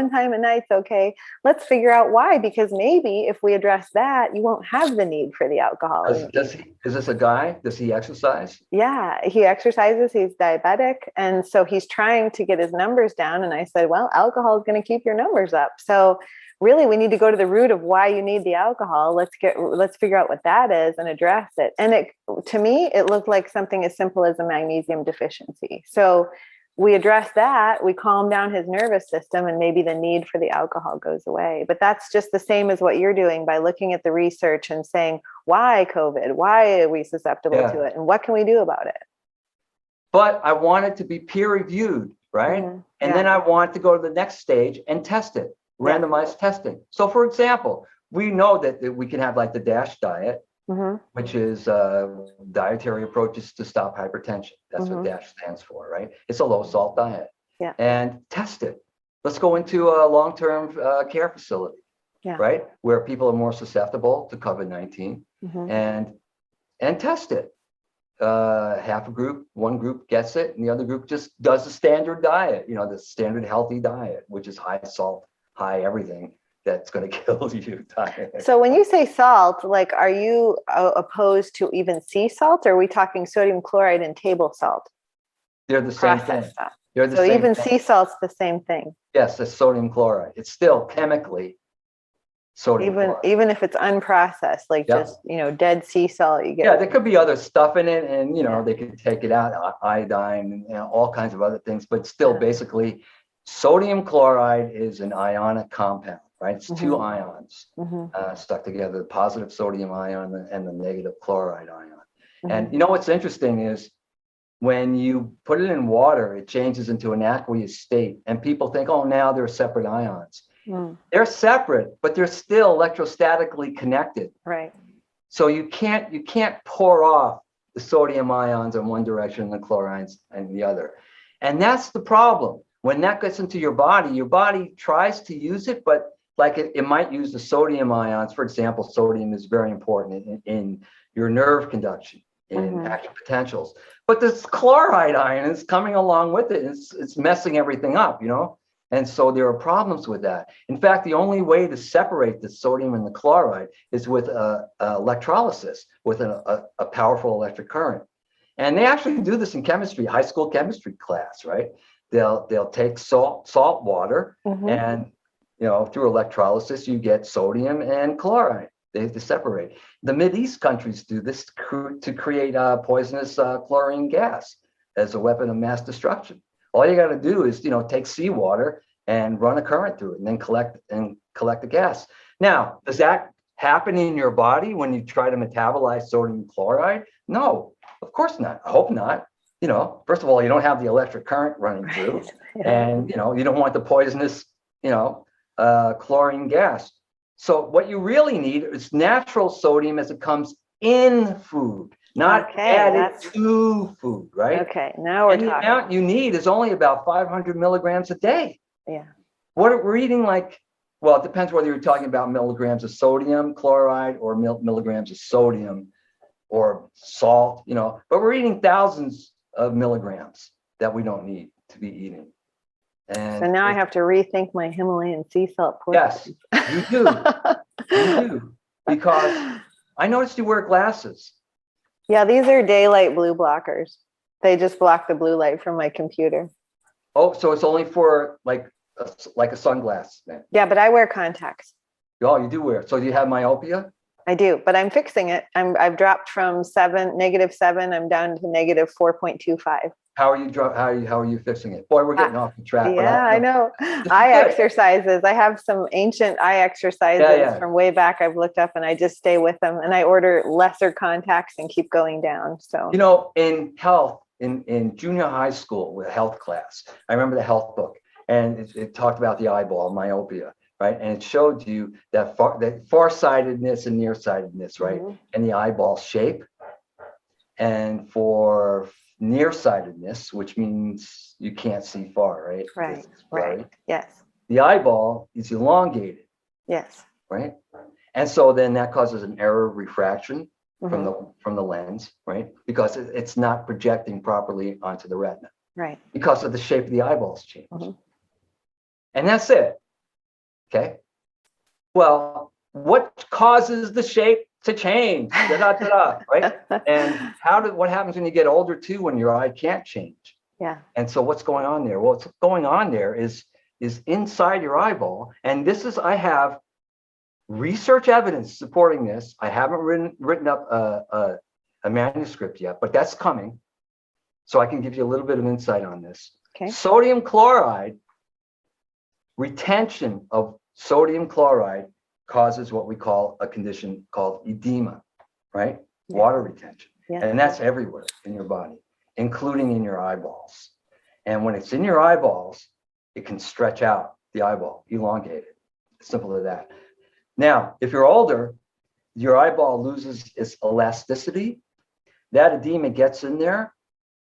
time a night's okay. Let's figure out why, because maybe if we address that, you won't have the need for the alcohol. Is this a guy? Does he exercise? Yeah, he exercises. He's diabetic. And so he's trying to get his numbers down. And I said, well, alcohol is going to keep your numbers up. So really, we need to go to the root of why you need the alcohol. Let's figure out what that is and address it. And to me, it looked like something as simple as a magnesium deficiency. So we address that, we calm down his nervous system, and maybe the need for the alcohol goes away. But that's just the same as what you're doing by looking at the research and saying, why COVID? Why are we susceptible to it? And what can we do about it? But I want it to be peer reviewed, right? Mm-hmm. And then I want to go to the next stage and test it. Randomized testing. So, for example, we know that we can have like the DASH diet, which is dietary approaches to stop hypertension. That's what DASH stands for, right? It's a low salt diet. Yeah. And test it. Let's go into a long-term care facility, right? Where people are more susceptible to COVID-19 and test it. One group gets it, and the other group just does the standard diet, the standard healthy diet, which is high salt, high everything that's going to kill you diet. So when you say salt, like, are you opposed to even sea salt, or are we talking sodium chloride and table salt? They're the same thing. They're the same even thing. Sea salt's the same thing. Yes, it's sodium chloride. It's still chemically sodium chloride. Even if it's unprocessed, like just dead sea salt, you get. Yeah, there could be other stuff in it, and they could take it out, iodine, and all kinds of other things, but still basically sodium chloride is an ionic compound, right? It's two ions stuck together, the positive sodium ion and the negative chloride ion. And what's interesting is when you put it in water, it changes into an aqueous state, and people think, oh, now they're separate ions. They're separate, but they're still electrostatically connected. Right. So you can't pour off the sodium ions in one direction and the chlorides in the other. And that's the problem. When that gets into your body tries to use it, but like it might use the sodium ions. For example, sodium is very important in your nerve conduction, in action potentials. But this chloride ion is coming along with it. It's messing everything up, And so there are problems with that. In fact, the only way to separate the sodium and the chloride is with electrolysis, with a powerful electric current. And they actually do this in chemistry, high school chemistry class, right? They'll take salt water, and through electrolysis you get sodium and chloride. They separate. The Mideast countries do this to create poisonous chlorine gas as a weapon of mass destruction. All you got to do is take seawater and run a current through it, and then collect the gas. Now, does that happen in your body when you try to metabolize sodium chloride? No, of course not. I hope not. First of all, you don't have the electric current running through, and you don't want the poisonous chlorine gas. So what you really need is natural sodium as it comes in food, not added to food, right? Okay, now we're talking. The amount you need is only about 500 milligrams a day. Yeah. What we're eating, well, it depends whether you're talking about milligrams of sodium chloride or milligrams of sodium or salt, but we're eating thousands of milligrams that we don't need to be eating. And so now I have to rethink my Himalayan sea salt portions. Yes, you do. You do. Because I noticed you wear glasses. Yeah, these are daylight blue blockers. They just block the blue light from my computer. Oh, so it's only for like a sunglass then? Yeah, but I wear contacts. Oh, you do wear. So do you have myopia? I do, but I'm fixing it. I've dropped from -7. I'm down to -4.25. How are you fixing it? Boy, we're getting off the track. Yeah, I know. Eye exercises. I have some ancient eye exercises from way back I've looked up, and I just stay with them, and I order lesser contacts and keep going down. So in health, in junior high school with a health class, I remember the health book, and it talked about the eyeball, myopia, right? And it showed you that farsightedness and nearsightedness, right? And the eyeball shape. And for nearsightedness, which means you can't see far, right? Right. Yes. The eyeball is elongated. Yes. Right. And so then that causes an error of refraction from the lens, right? Because it's not projecting properly onto the retina. Right. Because of the shape of the eyeballs change. And that's it. Okay. Well, what causes the shape to change? Right? And what happens when you get older too, when your eye can't change? Yeah. And so what's going on there? Well, what's going on there is inside your eyeball. And I have research evidence supporting this. I haven't written up a manuscript yet, but that's coming. So I can give you a little bit of insight on this. Okay. Sodium chloride, retention of sodium chloride causes what we call a condition called edema, right? Yeah. Water retention. Yeah. And that's everywhere in your body, including in your eyeballs. And when it's in your eyeballs, it can stretch out the eyeball, elongate it. Simple as that. Now, if you're older, your eyeball loses its elasticity. That edema gets in there,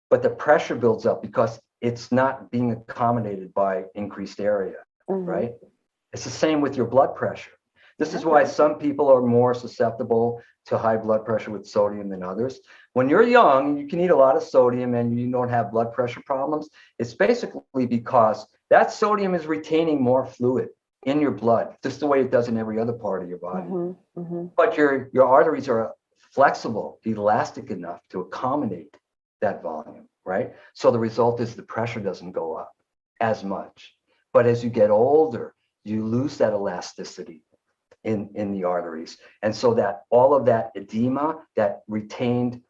but the pressure builds up because it's not being accommodated by increased area, right? It's the same with your blood pressure. This is why some people are more susceptible to high blood pressure with sodium than others. When you're young, you can eat a lot of sodium and you don't have blood pressure problems. It's basically because that sodium is retaining more fluid in your blood, just the way it does in every other part of your body. But your arteries are flexible, elastic enough to accommodate that volume, right? So the result is the pressure doesn't go up as much. But as you get older, you lose that elasticity in the arteries. And so that all of that edema, that retained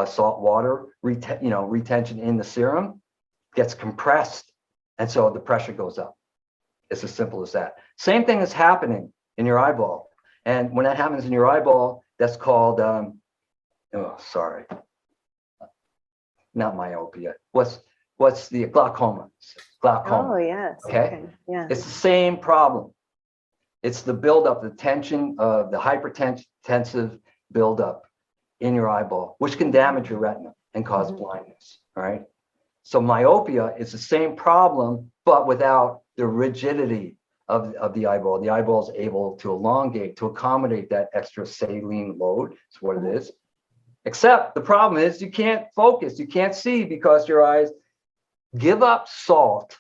salt water, retention in the serum gets compressed. And so the pressure goes up. It's as simple as that. Same thing is happening in your eyeball. And when that happens in your eyeball, that's called, not myopia. What's the glaucoma? Glaucoma. Oh, yes. Okay. Yeah. It's the same problem. It's the buildup, the tension of the hypertensive buildup in your eyeball, which can damage your retina and cause blindness. All right. So myopia is the same problem, but without the rigidity of the eyeball. The eyeball is able to elongate, to accommodate that extra saline load. That's what it is. Except the problem is you can't focus, you can't see because your eyes give up salt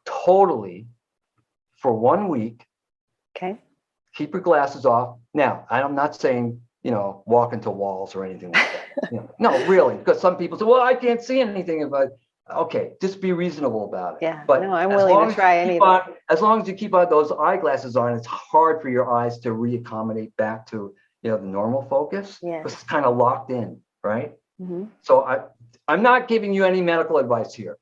totally for 1 week. Okay. Keep your glasses off. Now, I'm not saying, walk into walls or anything like that. No, really, because some people say, well, I can't see anything if okay, just be reasonable about it. Yeah, But no, I'm willing to try anything. As long as you keep on those eyeglasses on, it's hard for your eyes to reaccommodate back to, the normal focus. Yes. Because it's kind of locked in, right? Mm-hmm. So I'm not giving you any medical advice here.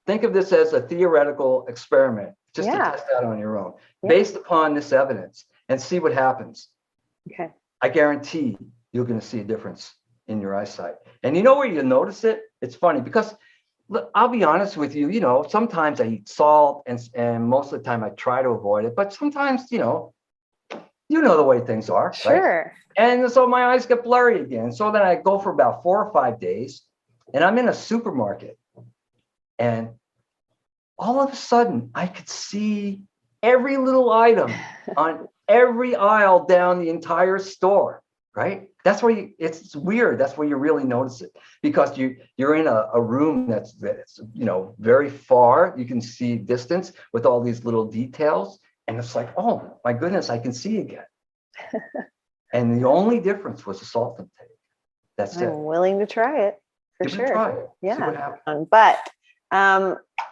Think of this as a theoretical experiment, just to test out on your own, based upon this evidence, and see what happens. Okay. I guarantee you're going to see a difference in your eyesight. And you know where you notice it? It's funny because, look, I'll be honest with you, sometimes I eat salt and most of the time I try to avoid it, but sometimes, you know the way things are. Sure. Right? And so my eyes get blurry again. So then I go for about 4 or 5 days and I'm in a supermarket and all of a sudden I could see every little item on every aisle down the entire store, right? That's where it's weird. That's where you really notice it because you're in a room that's very far. You can see distance with all these little details. And it's like, oh my goodness, I can see again. And the only difference was the salt intake. That's it. I'm willing to try it for sure. Try it. Yeah. See what happens. But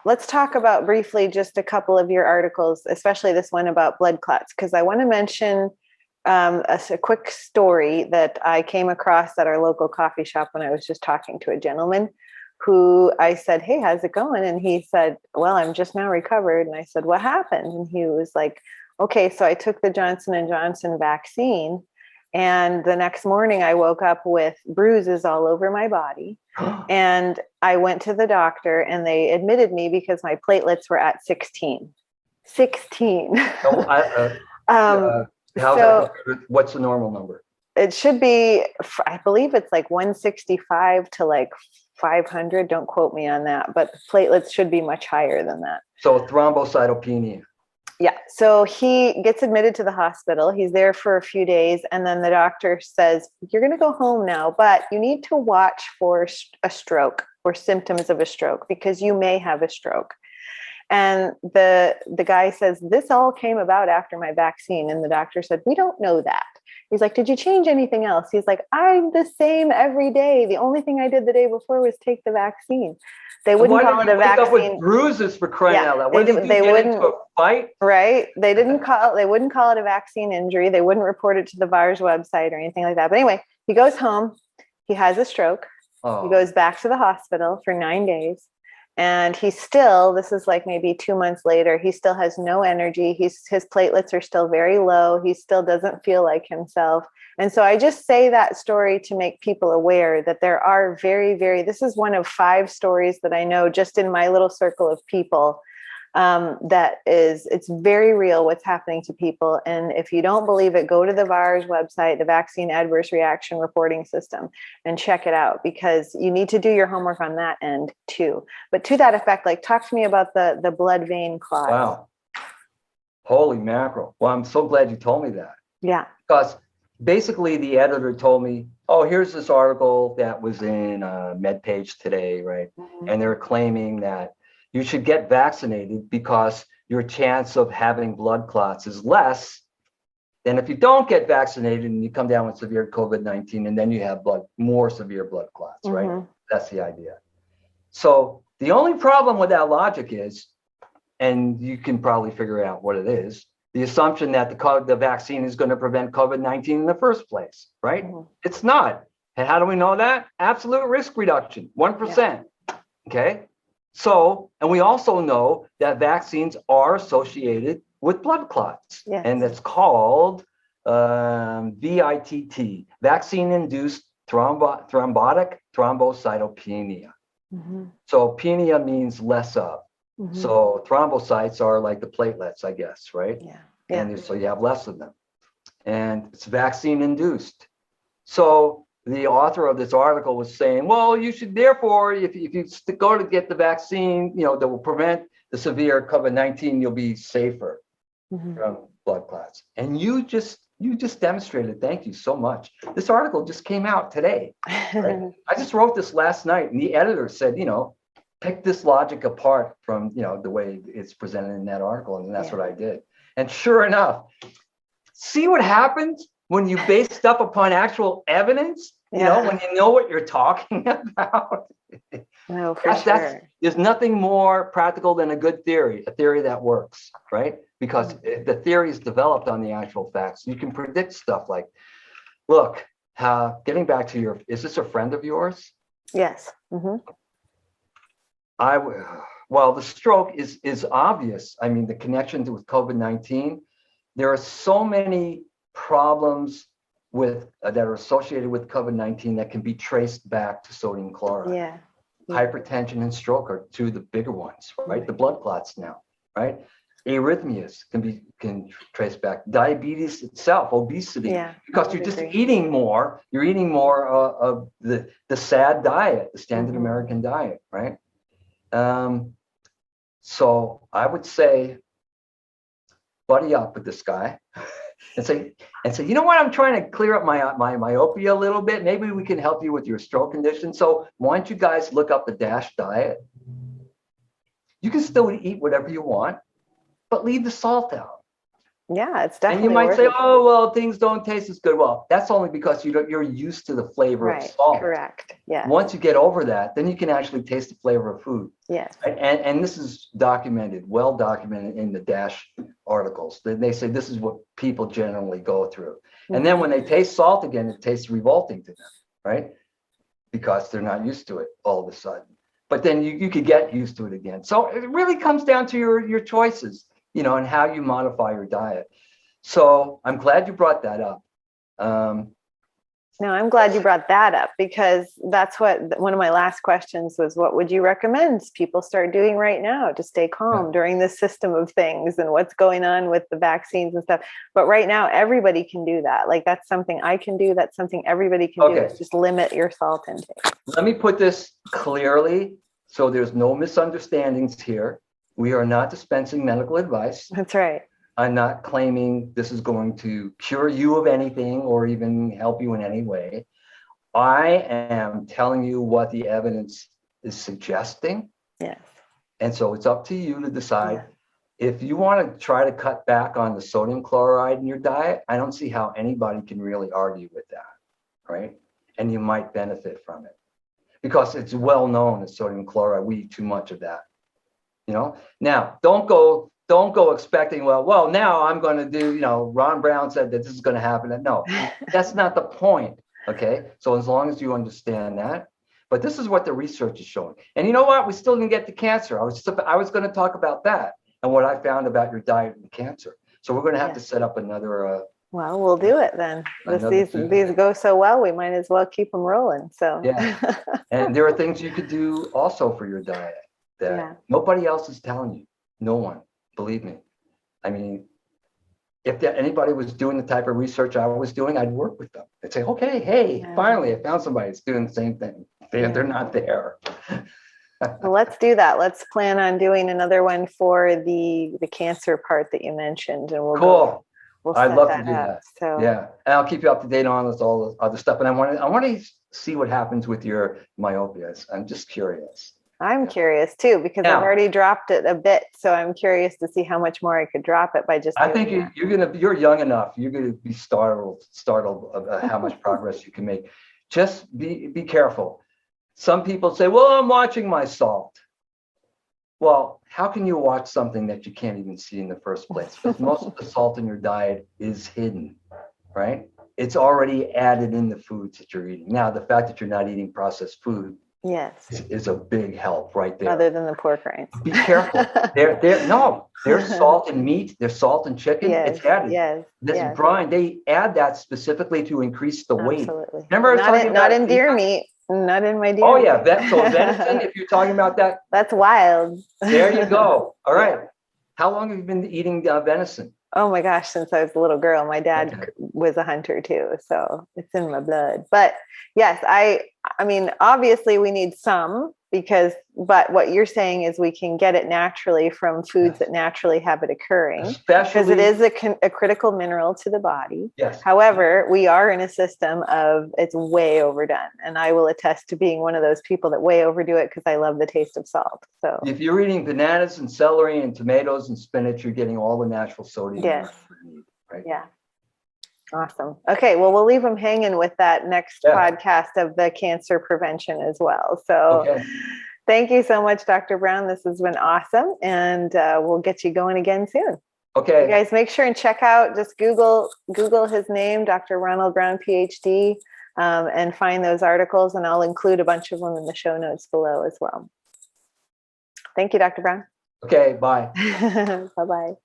let's talk about briefly just a couple of your articles, especially this one about blood clots, because I want to mention a quick story that I came across at our local coffee shop when I was just talking to a gentleman who I said, hey, how's it going? And he said, well, I'm just now recovered. And I said, what happened? And he was like, okay, so I took the Johnson & Johnson vaccine. And the next morning I woke up with bruises all over my body. And I went to the doctor and they admitted me because my platelets were at 16. 16. What's the normal number? It should be, I believe it's like 165 to like 500. Don't quote me on that, but platelets should be much higher than that. So thrombocytopenia. Yeah. So he gets admitted to the hospital. He's there for a few days. And then the doctor says, you're going to go home now, but you need to watch for a stroke or symptoms of a stroke because you may have a stroke. And the guy says, this all came about after my vaccine. And the doctor said, we don't know that. He's like, did you change anything else? He's like, I'm the same every day. The only thing I did the day before was take the vaccine. They wouldn't call it a vaccine. Up with bruises for crying out loud. They wouldn't into a fight. Right. They wouldn't call it a vaccine injury. They wouldn't report it to the VAERS website or anything like that. But anyway, he goes home. He has a stroke. Oh. He goes back to the hospital for 9 days. And this is like maybe 2 months later, he still has no energy. His platelets are still very low. He still doesn't feel like himself. And so I just say that story to make people aware that there are this is one of 5 stories that I know just in my little circle of people it's very real what's happening to people. And if you don't believe it, go to the VAERS website, the Vaccine Adverse Reaction Reporting System, and check it out because you need to do your homework on that end too. But to that effect, like talk to me about the blood vein clots. Wow. Holy mackerel. Well, I'm so glad you told me that. Yeah. Because basically the editor told me, oh, here's this article that was in MedPage today, right? Mm-hmm. And they're claiming that you should get vaccinated because your chance of having blood clots is less than if you don't get vaccinated and you come down with severe COVID-19 and then you have more severe blood clots, right? Mm-hmm. That's the idea. So the only problem with that logic is, and you can probably figure out what it is, the assumption that the vaccine is going to prevent COVID-19 in the first place, right? Mm-hmm. It's not. And how do we know that? Absolute risk reduction, 1%. Yeah. Okay. So, and we also know that vaccines are associated with blood clots, yes. And it's called VITT, vaccine-induced thrombotic thrombocytopenia. Mm-hmm. So penia means less of. Mm-hmm. So thrombocytes are like the platelets, I guess, right? Yeah. And so you have less of them. And it's vaccine-induced. So the author of this article was saying, well, you should therefore, if you go to get the vaccine, that will prevent the severe COVID-19, you'll be safer from blood clots. And you just demonstrated. Thank you so much. This article just came out today. Right? I just wrote this last night, and the editor said, pick this logic apart from, the way it's presented in that article. And that's what I did. And sure enough, see what happens when you base stuff upon actual evidence, when you know what you're talking about. No, for sure. There's nothing more practical than a good theory, a theory that works, right? Because the theory is developed on the actual facts. You can predict stuff like, look, getting back to is this a friend of yours? Yes. Mm-hmm. Well, the stroke is obvious. I mean, the connection with COVID-19, there are so many problems that are associated with COVID-19 that can be traced back to sodium chloride. Yeah. Hypertension and stroke are two of the bigger ones, right? The blood clots now, right? Arrhythmias can trace back. Diabetes itself, obesity, because you're just eating more. You're eating more of the SAD diet, the standard American diet, right? So I would say, buddy up with this guy and say, you know what? I'm trying to clear up my myopia a little bit. Maybe we can help you with your stroke condition. So why don't you guys look up the DASH diet? You can still eat whatever you want, but leave the salt out. Yeah, it's definitely. And you might say, oh, well, things don't taste as good. Well, that's only because you're used to the flavor of salt. Correct. Yeah. Once you get over that, then you can actually taste the flavor of food. Yes. Right? And this is well documented in the DASH articles. They say this is what people generally go through. And then when they taste salt again, it tastes revolting to them, right? Because they're not used to it all of a sudden. But then you could get used to it again. So it really comes down to your choices, and how you modify your diet. So I'm glad you brought that up. No, I'm glad you brought that up, because that's what one of my last questions was. What would you recommend people start doing right now to stay calm during this system of things and what's going on with the vaccines and stuff? But right now, everybody can do that. Like, that's something I can do. That's something everybody can do. Is just limit your salt intake. Let me put this clearly so there's no misunderstandings here. We are not dispensing medical advice. That's right. I'm not claiming this is going to cure you of anything or even help you in any way. I am telling you what the evidence is suggesting. Yes. And so it's up to you to decide. If you want to try to cut back on the sodium chloride in your diet, I don't see how anybody can really argue with that, right? And you might benefit from it because it's well known that sodium chloride, we eat too much of that. Now don't go expecting, well, now I'm going to do, Ron Brown said that this is going to happen. No, that's not the point. Okay. So as long as you understand that, but this is what the research is showing. And you know what? We still didn't get to cancer. I was going to talk about that and what I found about your diet and cancer. So we're going to have to set up another. Well, we'll do it then. These go so well, we might as well keep them rolling. So yeah. And there are things you could do also for your diet that nobody else is telling you. No one, believe me. I mean, if anybody was doing the type of research I was doing, I'd work with them. I'd say, okay, hey, finally, I found somebody that's doing the same thing. They're not there. Well, let's do that. Let's plan on doing another one for the cancer part that you mentioned, and I'd love to do that. So and I'll keep you up to date on all the other stuff. And I want to see what happens with your myopia. I'm just curious. I'm curious too, because I've already dropped it a bit. So I'm curious to see how much more I could drop it by just. I think you're young enough. You're going to be startled of how much progress you can make. Just be careful. Some people say, well, I'm watching my salt. Well, how can you watch something that you can't even see in the first place? Because most of the salt in your diet is hidden, right? It's already added in the foods that you're eating. Now, the fact that you're not eating processed food is a big help right there. Other than the pork rinds. Be careful. There's salt in meat. There's salt in chicken. It's added. This brine, they add that specifically to increase the weight. Absolutely. Remember I was talking about not in deer meat. Not in my deer. Oh yeah, so venison, if you're talking about that. That's wild. There you go. All right. How long have you been eating venison? Oh my gosh, since I was a little girl. My dad was a hunter too, so it's in my blood. But yes, I mean, obviously we need some but what you're saying is we can get it naturally from foods that naturally have it occurring, because it is a critical mineral to the body. Yes. However, we are in a system of it's way overdone. And I will attest to being one of those people that way overdo it because I love the taste of salt. So if you're eating bananas and celery and tomatoes and spinach, you're getting all the natural sodium. Yes. You need, right? Yeah. Awesome. Okay. Well, we'll leave them hanging with that next podcast of the cancer prevention as well. So thank you so much, Dr. Brown. This has been awesome. And we'll get you going again soon. Okay. You guys make sure and check out, just Google his name, Dr. Ronald Brown, PhD, and find those articles. And I'll include a bunch of them in the show notes below as well. Thank you, Dr. Brown. Okay. Bye. Bye-bye.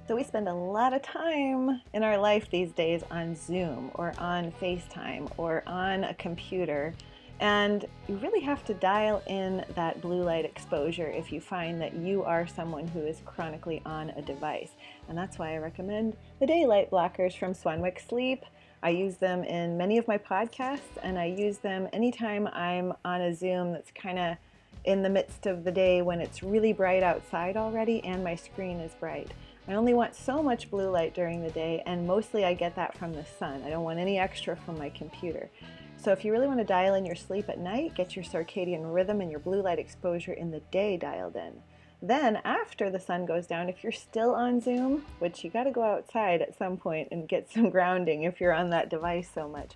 So we spend a lot of time in our life these days on Zoom or on FaceTime or on a computer. And you really have to dial in that blue light exposure if you find that you are someone who is chronically on a device. And that's why I recommend the daylight blockers from Swanwick Sleep. I use them in many of my podcasts, and I use them anytime I'm on a Zoom that's kind of in the midst of the day when it's really bright outside already and my screen is bright. I only want so much blue light during the day, and mostly I get that from the sun. I don't want any extra from my computer. So if you really want to dial in your sleep at night, get your circadian rhythm and your blue light exposure in the day dialed in. Then after the sun goes down, if you're still on Zoom, which you got to go outside at some point and get some grounding if you're on that device so much,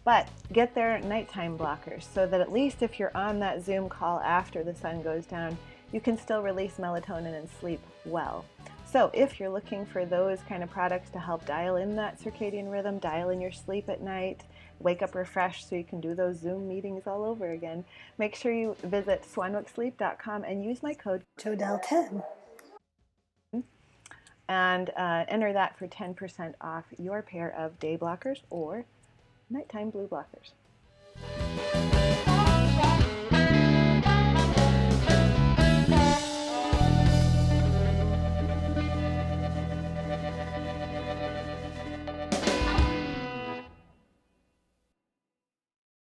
but get their nighttime blockers so that at least if you're on that Zoom call after the sun goes down, you can still release melatonin and sleep well. So if you're looking for those kind of products to help dial in that circadian rhythm, dial in your sleep at night, wake up refreshed so you can do those Zoom meetings all over again, make sure you visit swanwicksleep.com and use my code CHODEL10 and enter that for 10% off your pair of day blockers or nighttime blue blockers.